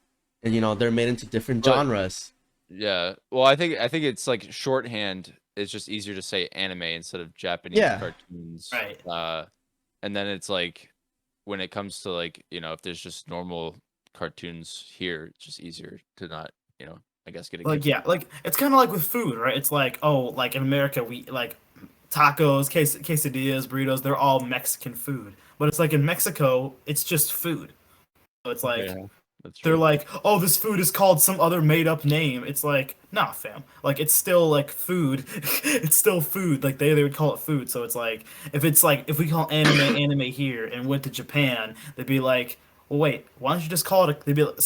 and they're made into different But- genres. yeah. Well, I think it's like shorthand. It's just easier to say anime instead of Japanese Yeah. cartoons. Right. And then it's like when it comes to like if there's just normal cartoons here, it's just easier to not I guess get a Like yeah, like it's kind of like with food, right? It's like, oh, like in America we like tacos, quesadillas, burritos, they're all Mexican food. But it's like in Mexico, it's just food. So it's like Yeah, that's they're true. like, oh, this food is called some other made up name. It's like, nah, fam. Like it's still like food. It's still food. Like they would call it food. So it's like if we call anime here and went to Japan, they'd be like, well, wait, why don't you just call it? They'd be like,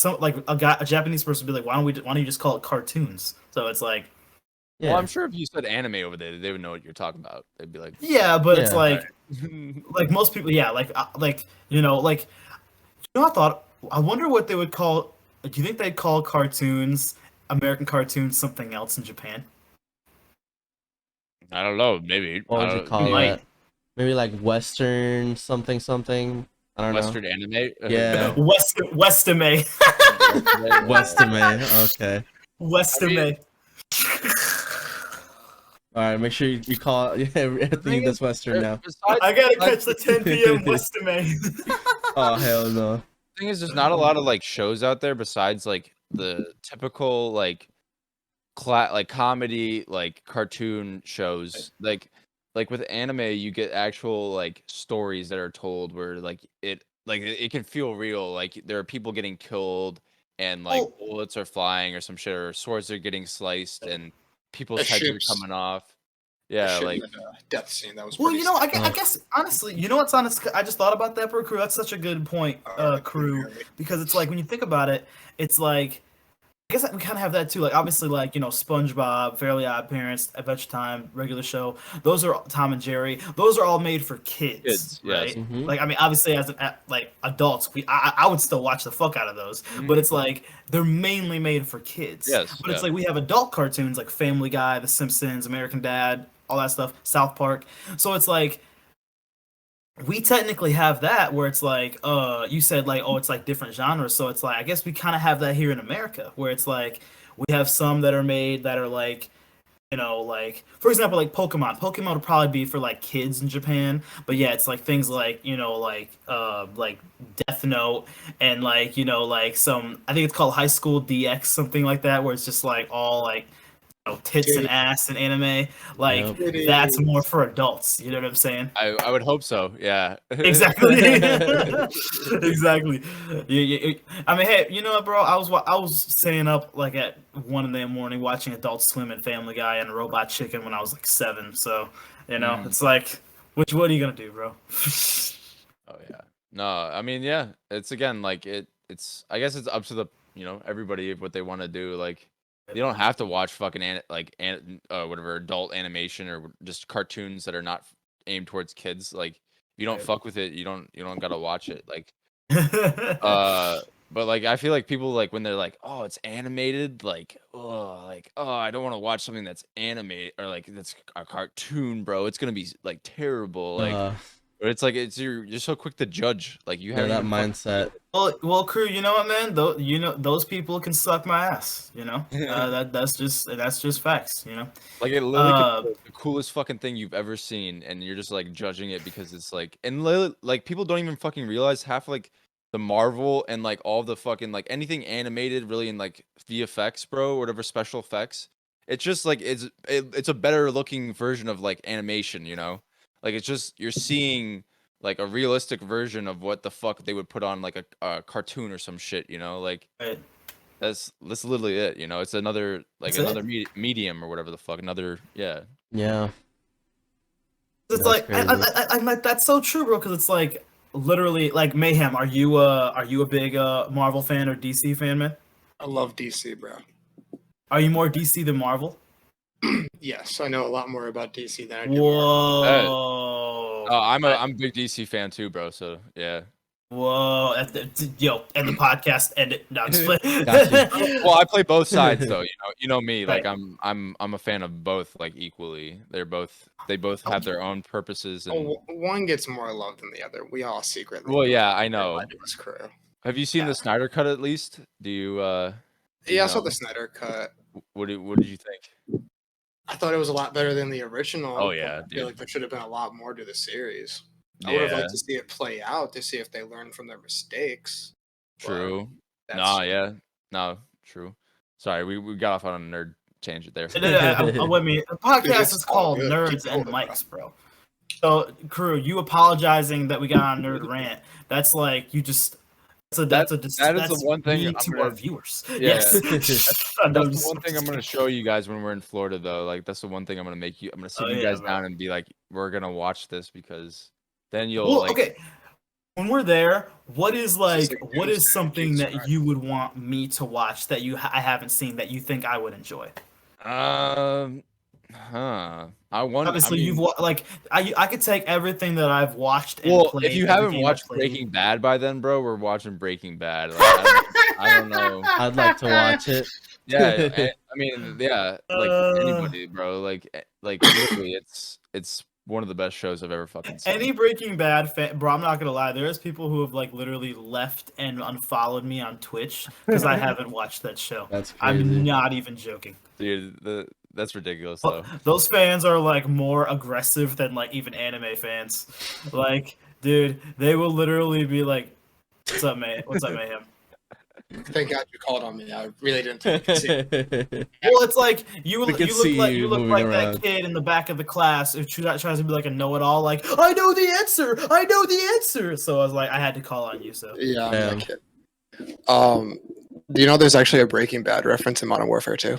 a Japanese person would be like, why don't you just call it cartoons? So it's like, Yeah, Well, I'm sure if you said anime over there, they would know what you're talking about. They'd be like, yeah, but it's Yeah. like most people, yeah, like I wonder what they would call. Do you think they'd call cartoons, American cartoons, something else in Japan? I don't know, maybe. what I would you don't- call might. that? Maybe like Western something. I don't Western anime? Yeah. Westame. know. Western, okay. Westame. All right, make sure you call everything that's Western now. I gotta catch the 10 p.m. Westame. Oh hell no. Thing is, there's not a lot of like shows out there besides like the typical like comedy like cartoon shows. Like with anime, you get actual like stories that are told where it can feel real. Like there are people getting killed and like Oh. bullets are flying or some shit, or swords are getting sliced and people's The heads are ships. coming off. Yeah, Shit like with the death scene. That was Well, pretty I guess honestly, you know what's honest? I just thought about that, Crew. That's such a good point, Crew. Because it's like when you think about it, it's like I guess we kind of have that too. Like obviously, like SpongeBob, Fairly Odd Parents, Adventure Time, regular show. Those are Tom and Jerry. Those are all made for kids, Kids, yes. right? Mhm. Like I mean, obviously, as like adults, I would still watch the fuck out of those. But it's like they're mainly made for kids. Yes, But it's yeah. like we have adult cartoons like Family Guy, The Simpsons, American Dad, all that stuff, South Park. So it's like we technically have that where it's like you said like, oh, it's like different genres. So it's like I guess we kind of have that here in America where it's like we have some that are made that are like you know, like for example, like Pokemon. Pokemon would probably be for like kids in Japan, but yeah, it's like things like like Death Note and like like some I think it's called High School DX something like that, where it's just like all like tits and Dude, ass and anime. Like Yep. it that's more is. for adults. You know what I'm saying? I would hope so. Yeah. Exactly. Exactly. I mean, hey, you know what, bro? I was staying up like at 1 in the morning watching Adult Swim and Family Guy and Robot Chicken when I was like 7. So Mm. it's like, what are you gonna do, bro? Oh yeah. No, I mean, yeah. It's again like it's I guess it's up to the everybody what they want to do. Like you don't have to watch fucking whatever adult animation or just cartoons that are not aimed towards kids. Like if you don't Right. fuck with it, you don't gotta watch it. Like but like I feel like people like when they're like, oh, it's animated, like oh, I don't want to watch something that's animated or like that's a cartoon, bro. It's gonna be like terrible. Like but it's like you're so quick to judge. Like you Yeah, haven't that even fucking mindset. well, crew. You know what, man? Though those people can suck my ass. That's just facts. like it literally could Uh, be the coolest fucking thing you've ever seen, and you're just like judging it because it's like like people don't even fucking realize half like the Marvel and like all the fucking like anything animated really in like VFX, bro, whatever special effects. It's just like it's a better looking version of like animation, Like it's just you're seeing like a realistic version of what the fuck they would put on like a cartoon or some shit, Like right. that's literally it, It's another like That's another it. medium or whatever the fuck, another yeah. Yeah. It's That's like crazy. I'm like that's so true, bro. Because it's like literally like Mayhem. Are you a big Marvel fan or DC fan, man? I love DC, bro. Are you more DC than Marvel? Yes, I know a lot more about DC than I do Marvel. Whoa. Oh, I'm a big DC fan too, bro. So yeah. Whoa. Yo, end the podcast. End it. No, I'm just playing. Gotcha. Well, I play both sides though. You know me. Like Right. I'm a fan of both like equally. They both have their own purposes and. Oh, one gets more love than the other. We all secretly. Well, know yeah, I that know. by this crew. Have you seen Yeah. the Snyder cut at least? Do you do you Yeah, I saw know? the Snyder cut. What did you think? I thought it was a lot better than the original. Oh but yeah, I feel dude. like there should have been a lot more to the series. I would have Yeah, liked to see it play out to see if they learned from their mistakes. but true. That's Nah, yeah. No, true. Sorry, we got off on a nerd tangent there. Wait, me. The podcast it's is all called good. Nerds Keep and going, bro. Mics, bro. So, crew, you apologizing that we got on nerd rant. That's like you just. That's that is the one thing mean I'm to gonna- our viewers. Yeah. Yes. That's the one thing I'm gonna show you guys when we're in Florida, though. Like that's the one thing I'm gonna make you. I'm gonna sit Oh, you yeah, guys bro. down and be like, we're gonna watch this because then you'll Well, like. okay. When we're there, what is This is like a what is doomsday something case, that right? you would want me to watch that I haven't seen that you think I would enjoy? I wonder. Obviously, you've like I could take everything that I've watched and Well, played. if you every haven't game I've watched played. Breaking Bad by then, bro, we're watching Breaking Bad. Like, I don't know. I'd like to watch it. Yeah, I mean, yeah, like Uh, anybody, bro. Like literally, it's one of the best shows I've ever fucking seen. Any Breaking Bad fan, bro, I'm not gonna lie. There's people who have like literally left and unfollowed me on Twitch because I haven't watched that show. That's crazy. I'm not even joking. Dude, that's ridiculous But though. those fans are like more aggressive than like even anime fans. Like, dude, they will literally be like, "What's up, man? What's up, mayhem?" Thank God you called on me. I really didn't think you could see it. Well, it's like you We can see look you like moving that around. kid in the back of the class who tries to be like a know-it-all. Like, I know the answer. I know the answer. So I was like, I had to call on you. So Yeah, I'm Damn. that kid. Do you know there's actually a Breaking Bad reference in Modern Warfare 2?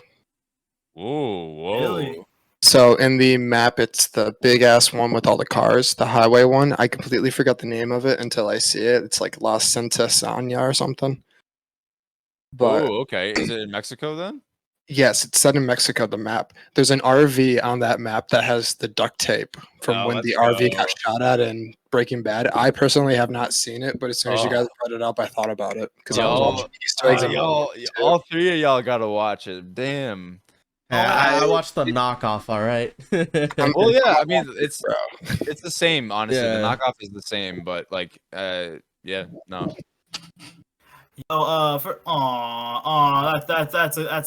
Whoa. Really? So in the map, it's the big ass one with all the cars, the highway one. I completely forgot the name of it until I see it. It's like La Centesania or something. But Oh, okay. Is it in Mexico then? yes, it's set in Mexico. The map. There's an RV on that map that has the duct tape from Oh, when let's the RV go. got shot at in Breaking Bad. I personally have not seen it, but as soon as you Oh. guys brought it up, I thought about it because I was Yo, watching Easter eggs. in Modern y'all, Warfare 2. all three of y'all gotta watch it. Damn. Hey, I watched the knockoff, all right. Well, yeah. I mean, it's Bro. the same. Honestly, the Yeah. knockoff is the same, but like, yeah, no. That's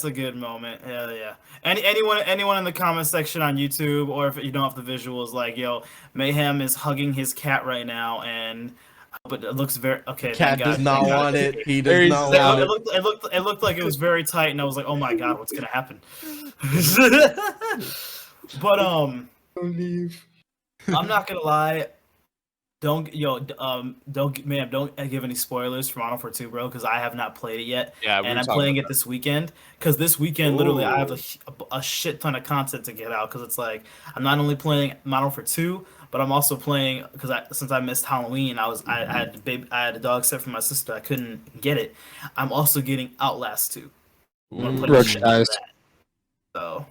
a good moment. Yeah, yeah. Anyone in the comment section on YouTube, or if you don't have the visuals, like yo, Mayhem is hugging his cat right now, and but it looks very okay. Thank Cat does God. not Thank God. want it. He does Very not sad. want It it. looked like it was very tight, and I was like, oh my God, what's gonna happen? But Don't leave. I'm not gonna lie. Don't give any spoilers for Modern Warfare 2, bro, because I have not played it yet, Yeah, we and were I'm talking playing about it this weekend. Because this weekend, literally, I have Ooh. a shit ton of content to get out. Because it's like I'm not only playing Modern Warfare 2, but I'm also playing because since I missed Halloween, I had a dog set for my sister. I couldn't get it. I'm also getting Outlast 2. I'm gonna play the Roach shit out of dies. that. So,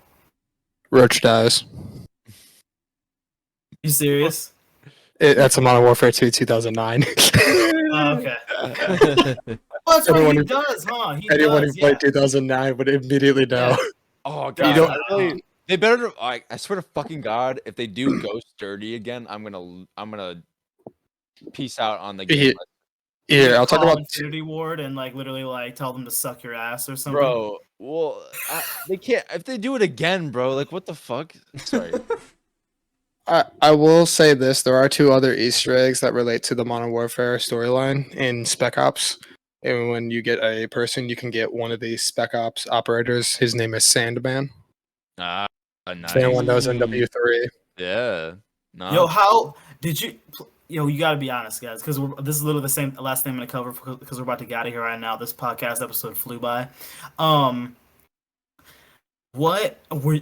Roach dies. you serious? That's a Modern Warfare 2 2009. Oh, okay. Oh, that's right. Everyone He who- does, huh? He Anyone does. who played 2009 would immediately know. Yeah. Oh You god, don't- I really- they better. I swear to fucking god, if they do Ghost dirty again, I'm gonna peace out on the game. Here, I'll talk call about Infinity Ward and like literally like tell them to suck your ass or something. Bro, well, they can't if they do it again, bro. Like, what the fuck? Sorry. I will say this: there are 2 other Easter eggs that relate to the Modern Warfare storyline in Spec Ops. And when you get a person, you can get one of these Spec Ops operators. His name is Sandman. Nice. If anyone knows Mm. NW3. Yeah. Nah. Yo, how did you? Yo, you gotta be honest, guys, because this is literally the same last thing I'm gonna cover because we're about to get out of here right now. This podcast episode flew by. What were?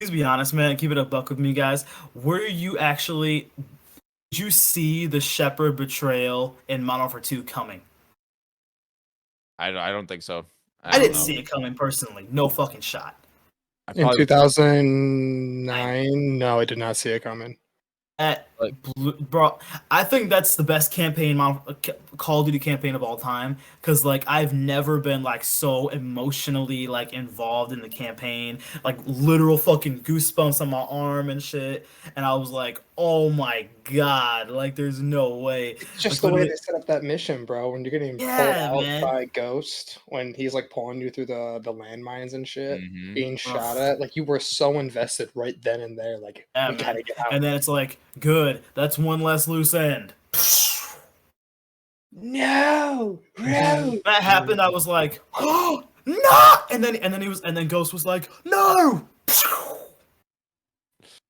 Please be honest, man. Keep it a buck with me, guys. Were you actually? Did you see the Shepard betrayal in Modern Warfare 2 coming? I don't think so. I don't didn't know. see it coming personally. No fucking shot. I In probably- 2009, no, I did not see it coming. Bro, I think that's the best Call of Duty campaign of all time. Cause like I've never been like so emotionally like involved in the campaign, like literal fucking goosebumps on my arm and shit. And I was like, oh my God, like there's no way. It's just Like, the way literally- they set up that mission, bro. When you're getting Yeah, pulled out man. by Ghost, when he's like pulling you through the landmines and shit, Mhm. being shot Ugh. at, like you were so invested right then and there. Like Yeah, we man. gotta get out. And then it's like, good, that's one less loose end. No, That happened, I was like, oh no! And then Ghost was like, no!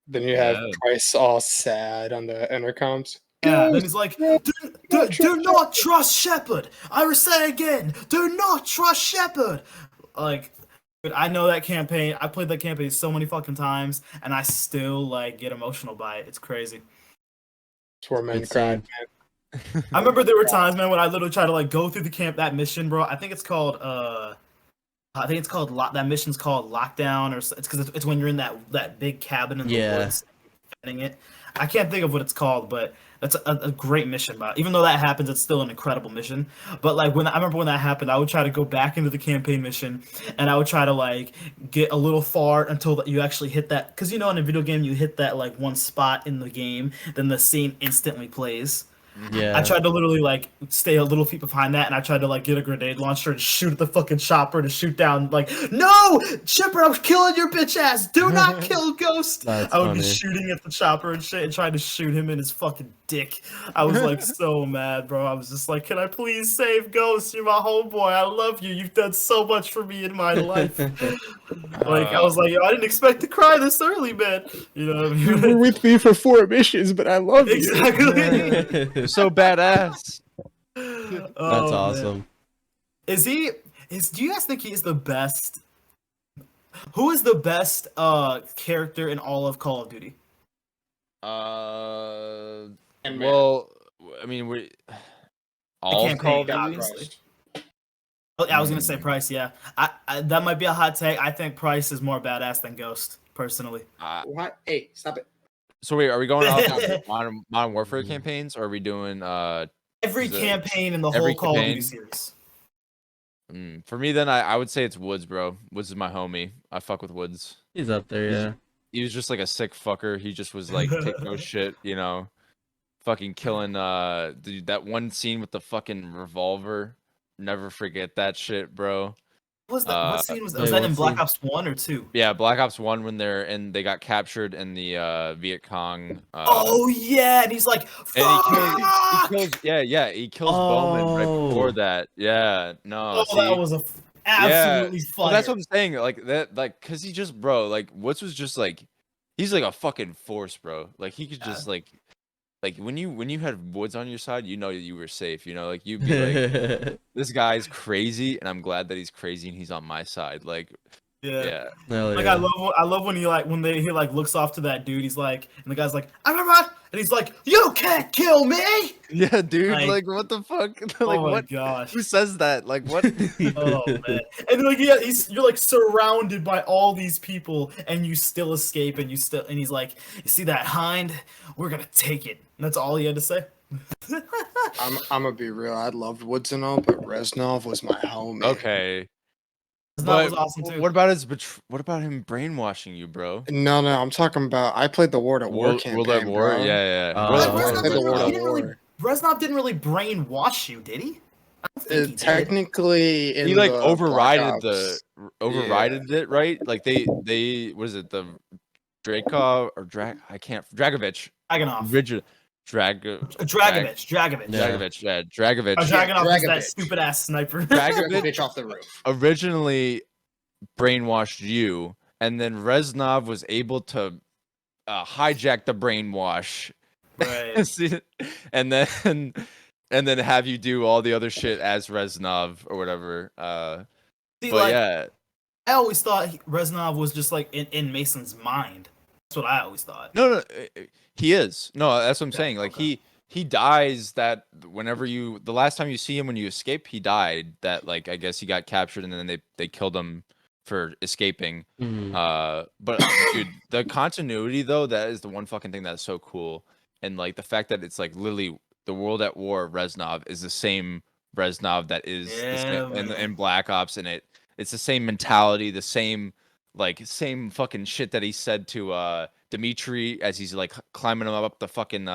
Then you have Yeah. Price all sad on the intercoms. Yeah, then Ghost, he's like, no, do not trust Shepard. I will say again, do not trust Shepard. Like, dude, I know that campaign. I played that campaign so many fucking times, and I still like get emotional by it. It's crazy. That's where men Good cried. scene. I remember there were times, man, when I literally tried to like go through that mission, bro. I think it's called that mission's called Lockdown, or it's because it's when you're in that big cabin in the Yeah. woods, defending it. I can't think of what it's called, but that's a great mission. But even though that happens, it's still an incredible mission. But like I remember when that happened, I would try to go back into the campaign mission, and I would try to like get a little far until you actually hit that. Because you know, in a video game, you hit that like one spot in the game, then the scene instantly plays. Yeah. I tried to literally like stay a little feet behind that, and I tried to like get a grenade launcher and shoot at the fucking chopper to shoot down. Like, no, Shepard, I'm killing your bitch ass. Do not kill Ghost. That's I would be funny. shooting at the chopper and shit, and trying to shoot him in his fucking dick. I was like so mad, bro. I was just like, can I please save Ghost? You're my homeboy. I love you. You've done so much for me in my life. Like I was like, yo, I didn't expect to cry this early, man. You know what I You were mean? with me for 4 missions, but I love you. Exactly. You're so badass. That's That's awesome. Is he? Do you guys think he is the best? Who is the best character in all of Call of Duty? Well, I mean, we all can't Call of pay, Duty? obviously. Oh, I was gonna say Price. Yeah, I that might be a hot take. I think Price is more badass than Ghost, personally. What? Hey, stop it. So wait, are we going off on Modern Warfare campaigns, or are we doing Every Is it campaign in the every whole Call of Duty campaign? series. For me, then I would say it's Woods, bro. Woods is my homie. I fuck with Woods. He's up there, yeah. He was just like a sick fucker. He just was like take no shit, you know, fucking killing. That one scene with the fucking revolver. never forget that shit, bro. What scene was that? wait, Was that what in Black scene? Ops 1 or 2? Yeah, Black Ops 1 when they got captured in the Viet Cong. Oh yeah, and he's like, And fuck! he kills Bowman right before Oh. that. Yeah, no, Oh, see, that was absolutely well, fire. that's what I'm saying. Like that, like, cause he just, bro, like, Woods was just like, he's like a fucking force, bro. Like he could just like when you had Woods on your side, you know you were safe. You know, like you'd be like, this guy's crazy, and I'm glad that he's crazy and he's on my side. Like, yeah, Hell Like yeah. I love when he like looks off to that dude. He's like, and the guy's like, I'm not, and he's like, you can't kill me. yeah, dude. Like- Like, what the fuck? Like, Oh my what? gosh. Who says that? Like, what? Oh man. And like yeah, you're like surrounded by all these people, and you still escape, and he's like, you see that hind? We're gonna take it. And that's all he had to say. I'm gonna be real. I loved Woods and all, but Reznov was my homie. Okay. That But was awesome too. what about what about him brainwashing you, bro? No, I'm talking about. I played the World at War World campaign, at War? bro. Yeah. Oh, World at okay. War. I played the World he at didn't really, War. Reznov didn't really brainwash you, did he? I don't think he did. Technically, in He like the overrided Black Ops- overrided it, right? Like they what is it, the Drakov or Dragovich Dragunov. rigid Dragovich. Yeah. Dragovich, yeah, Dragovich Oh, Dragunov is that Dragovich. stupid ass sniper. Dragovich bitch off the roof. originally brainwashed you, and then Reznov was able to hijack the brainwash Right. and then have you do all the other shit as Reznov or whatever. See, But like, yeah, I always thought Reznov was just like in Mason's mind. That's what I always thought. no, he is. No, that's what I'm saying. Like okay. he dies that whenever the last time you see him when you escape, he died. That like I guess he got captured and then they killed him for escaping. Mhm. But dude, the continuity though, that is the one fucking thing that's so cool. And like the fact that it's like literally the World at War Reznov is the same Reznov that is in Black Ops, and it's the same mentality, the same fucking shit that he said to Dimitri as he's like climbing him up the fucking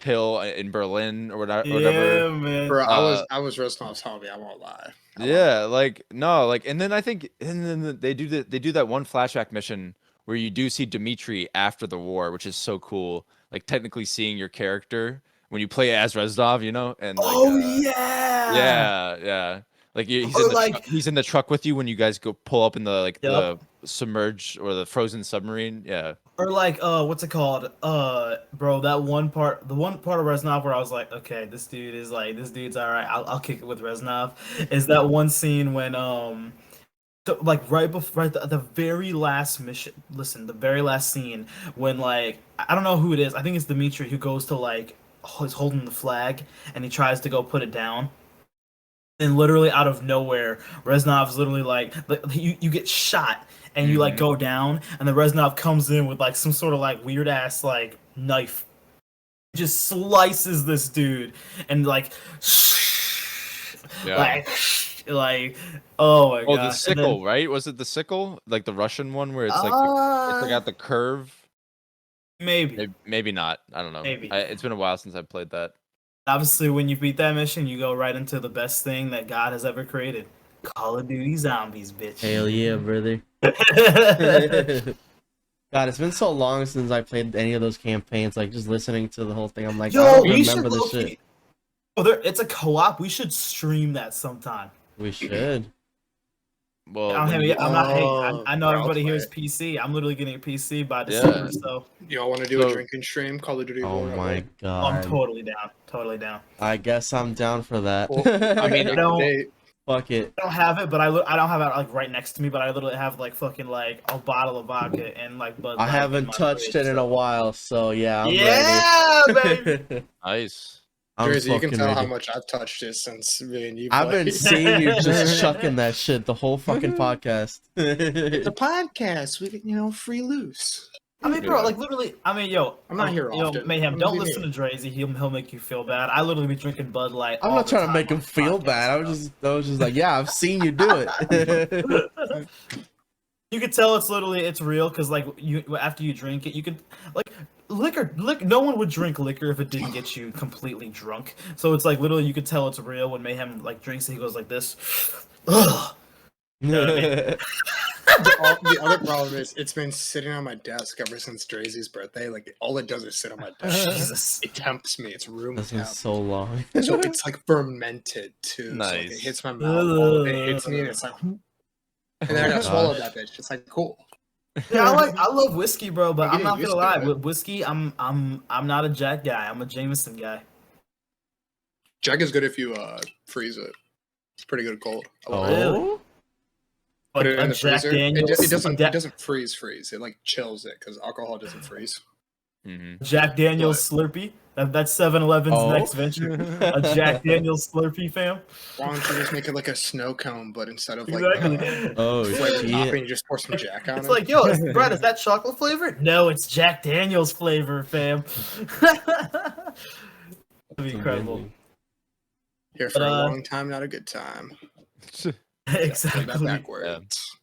hill in Berlin or whatever. Yeah, man. Bro, I was Reznov's homie. I won't lie. Yeah, like no, like, and then I think, and then they do that one flashback mission where you do see Dimitri after the war, which is so cool. Like technically seeing your character when you play as Reznov, you know, and like, yeah. Like he's in the truck with you when you guys go pull up in the the submerged or the frozen submarine. Yeah. Or like, what's it called? Bro, the one part of Reznov where I was like, okay, this dude's all right. I'll kick it with Reznov. Is that one scene when like right before the very last mission. Listen, the very last scene when like I don't know who it is. I think it's Dimitri who goes to like he's holding the flag and he tries to go put it down. And literally out of nowhere, Reznov's literally like you get shot and you like go down, and the Reznov comes in with like some sort of like weird ass like knife, just slices this dude, and like, Yeah. like oh my god. Oh, the sickle, right? Was it the sickle, like the Russian one where it's like it's like at the curve? Maybe not. I don't know. Maybe. It's been a while since I played that. Obviously, when you beat that mission, you go right into the best thing that God has ever created. Call of Duty Zombies, bitch. Hell yeah, brother. God, it's been so long since I played any of those campaigns. Like just listening to the whole thing, I'm like, I don't remember this shit. Oh, it's a co-op. We should stream that sometime. We should. Well, I know I'll everybody here play is it. PC. I'm literally getting a PC by December, so Y'all want to do So- a drinking stream? Call of Duty. Oh War at my War? god. I'm totally down. Totally down. I guess I'm down for that. Well, I mean, I don't Fuck it. have it, but I don't have it like right next to me. But I literally have like fucking like a bottle of vodka and like Bud I Light in haven't my touched fridge, it in so- a while, so yeah, I'm Yeah, ready. baby. nice. I'm Jersey, you can fucking tell how ready. much I've touched it since me and you. I've been played. seeing you just chucking that shit the whole fucking podcast. It's a podcast. We can, free loose. I mean, bro, Yeah. like literally. I mean, yo, I'm not here Yo, often. Mayhem, I'm gonna don't be listen to Drazy. He'll make you feel bad. I literally be drinking Bud Light. I'm all not the trying to time make on him the feel podcast, bad. I bro. was just like, yeah, I've seen you do it. You could tell it's real because like you after you drink it, you could like liquor, no one would drink liquor if it didn't get you completely drunk. So it's like literally you could tell it's real when Mayhem like drinks it. He goes like this. Ugh. know what I mean? The other problem is it's been sitting on my desk ever since Drazy's birthday. Like all it does is sit on my desk. Jesus. It tempts me. It's room That's been temp. so long. So it's like fermented too. So like, it Nice. hits my mouth. All it hits me, and it's like, and then I gotta swallow that bitch. It's like cool. Yeah, I love whiskey, bro. But I'm I'm getting not used gonna to lie. it. With whiskey, I'm not a Jack guy. I'm a Jameson guy. Jack is good if you freeze it. It's pretty good cold. I love it. Oh, Put Like it a in the Jack freezer. Daniels. It doesn't. Da- It doesn't freeze. It like chills it because alcohol doesn't freeze. Mm-hmm. Jack Daniels Slurpee. That's 7-Eleven's Oh. next venture. A Jack Daniels Slurpee, fam. Why don't you just make it like a snow cone, but instead of like Exactly. oh flavor shit. topping, you just pour some Jack on It's it. like, yo, Brad, is that chocolate flavored? No, it's Jack Daniels flavor, fam. That'd be incredible. Amazing. Here for but, a long time, not a good time. Say Exactly. that backwards.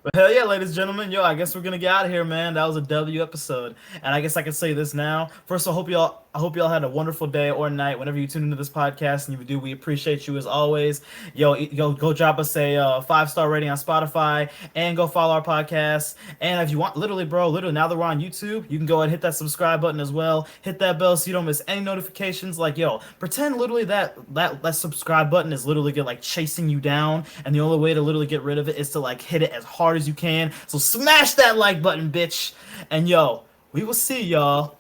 But hell yeah, ladies and gentlemen, yo, I guess we're gonna get out of here, man. That was a W episode, and I guess I can say this now. First, I hope y'all had a wonderful day or night whenever you tune into this podcast, and if you do, we appreciate you as always. Yo, go drop us a 5-star rating on Spotify, and go follow our podcast. And if you want, literally now that we're on YouTube, you can go ahead and hit that subscribe button as well. Hit that bell so you don't miss any notifications. Like, yo, pretend literally that subscribe button is literally like chasing you down, and the only way to literally get rid of it is to like hit it as hard as you can. So smash that like button, bitch. And yo, we will see y'all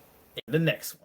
in the next one.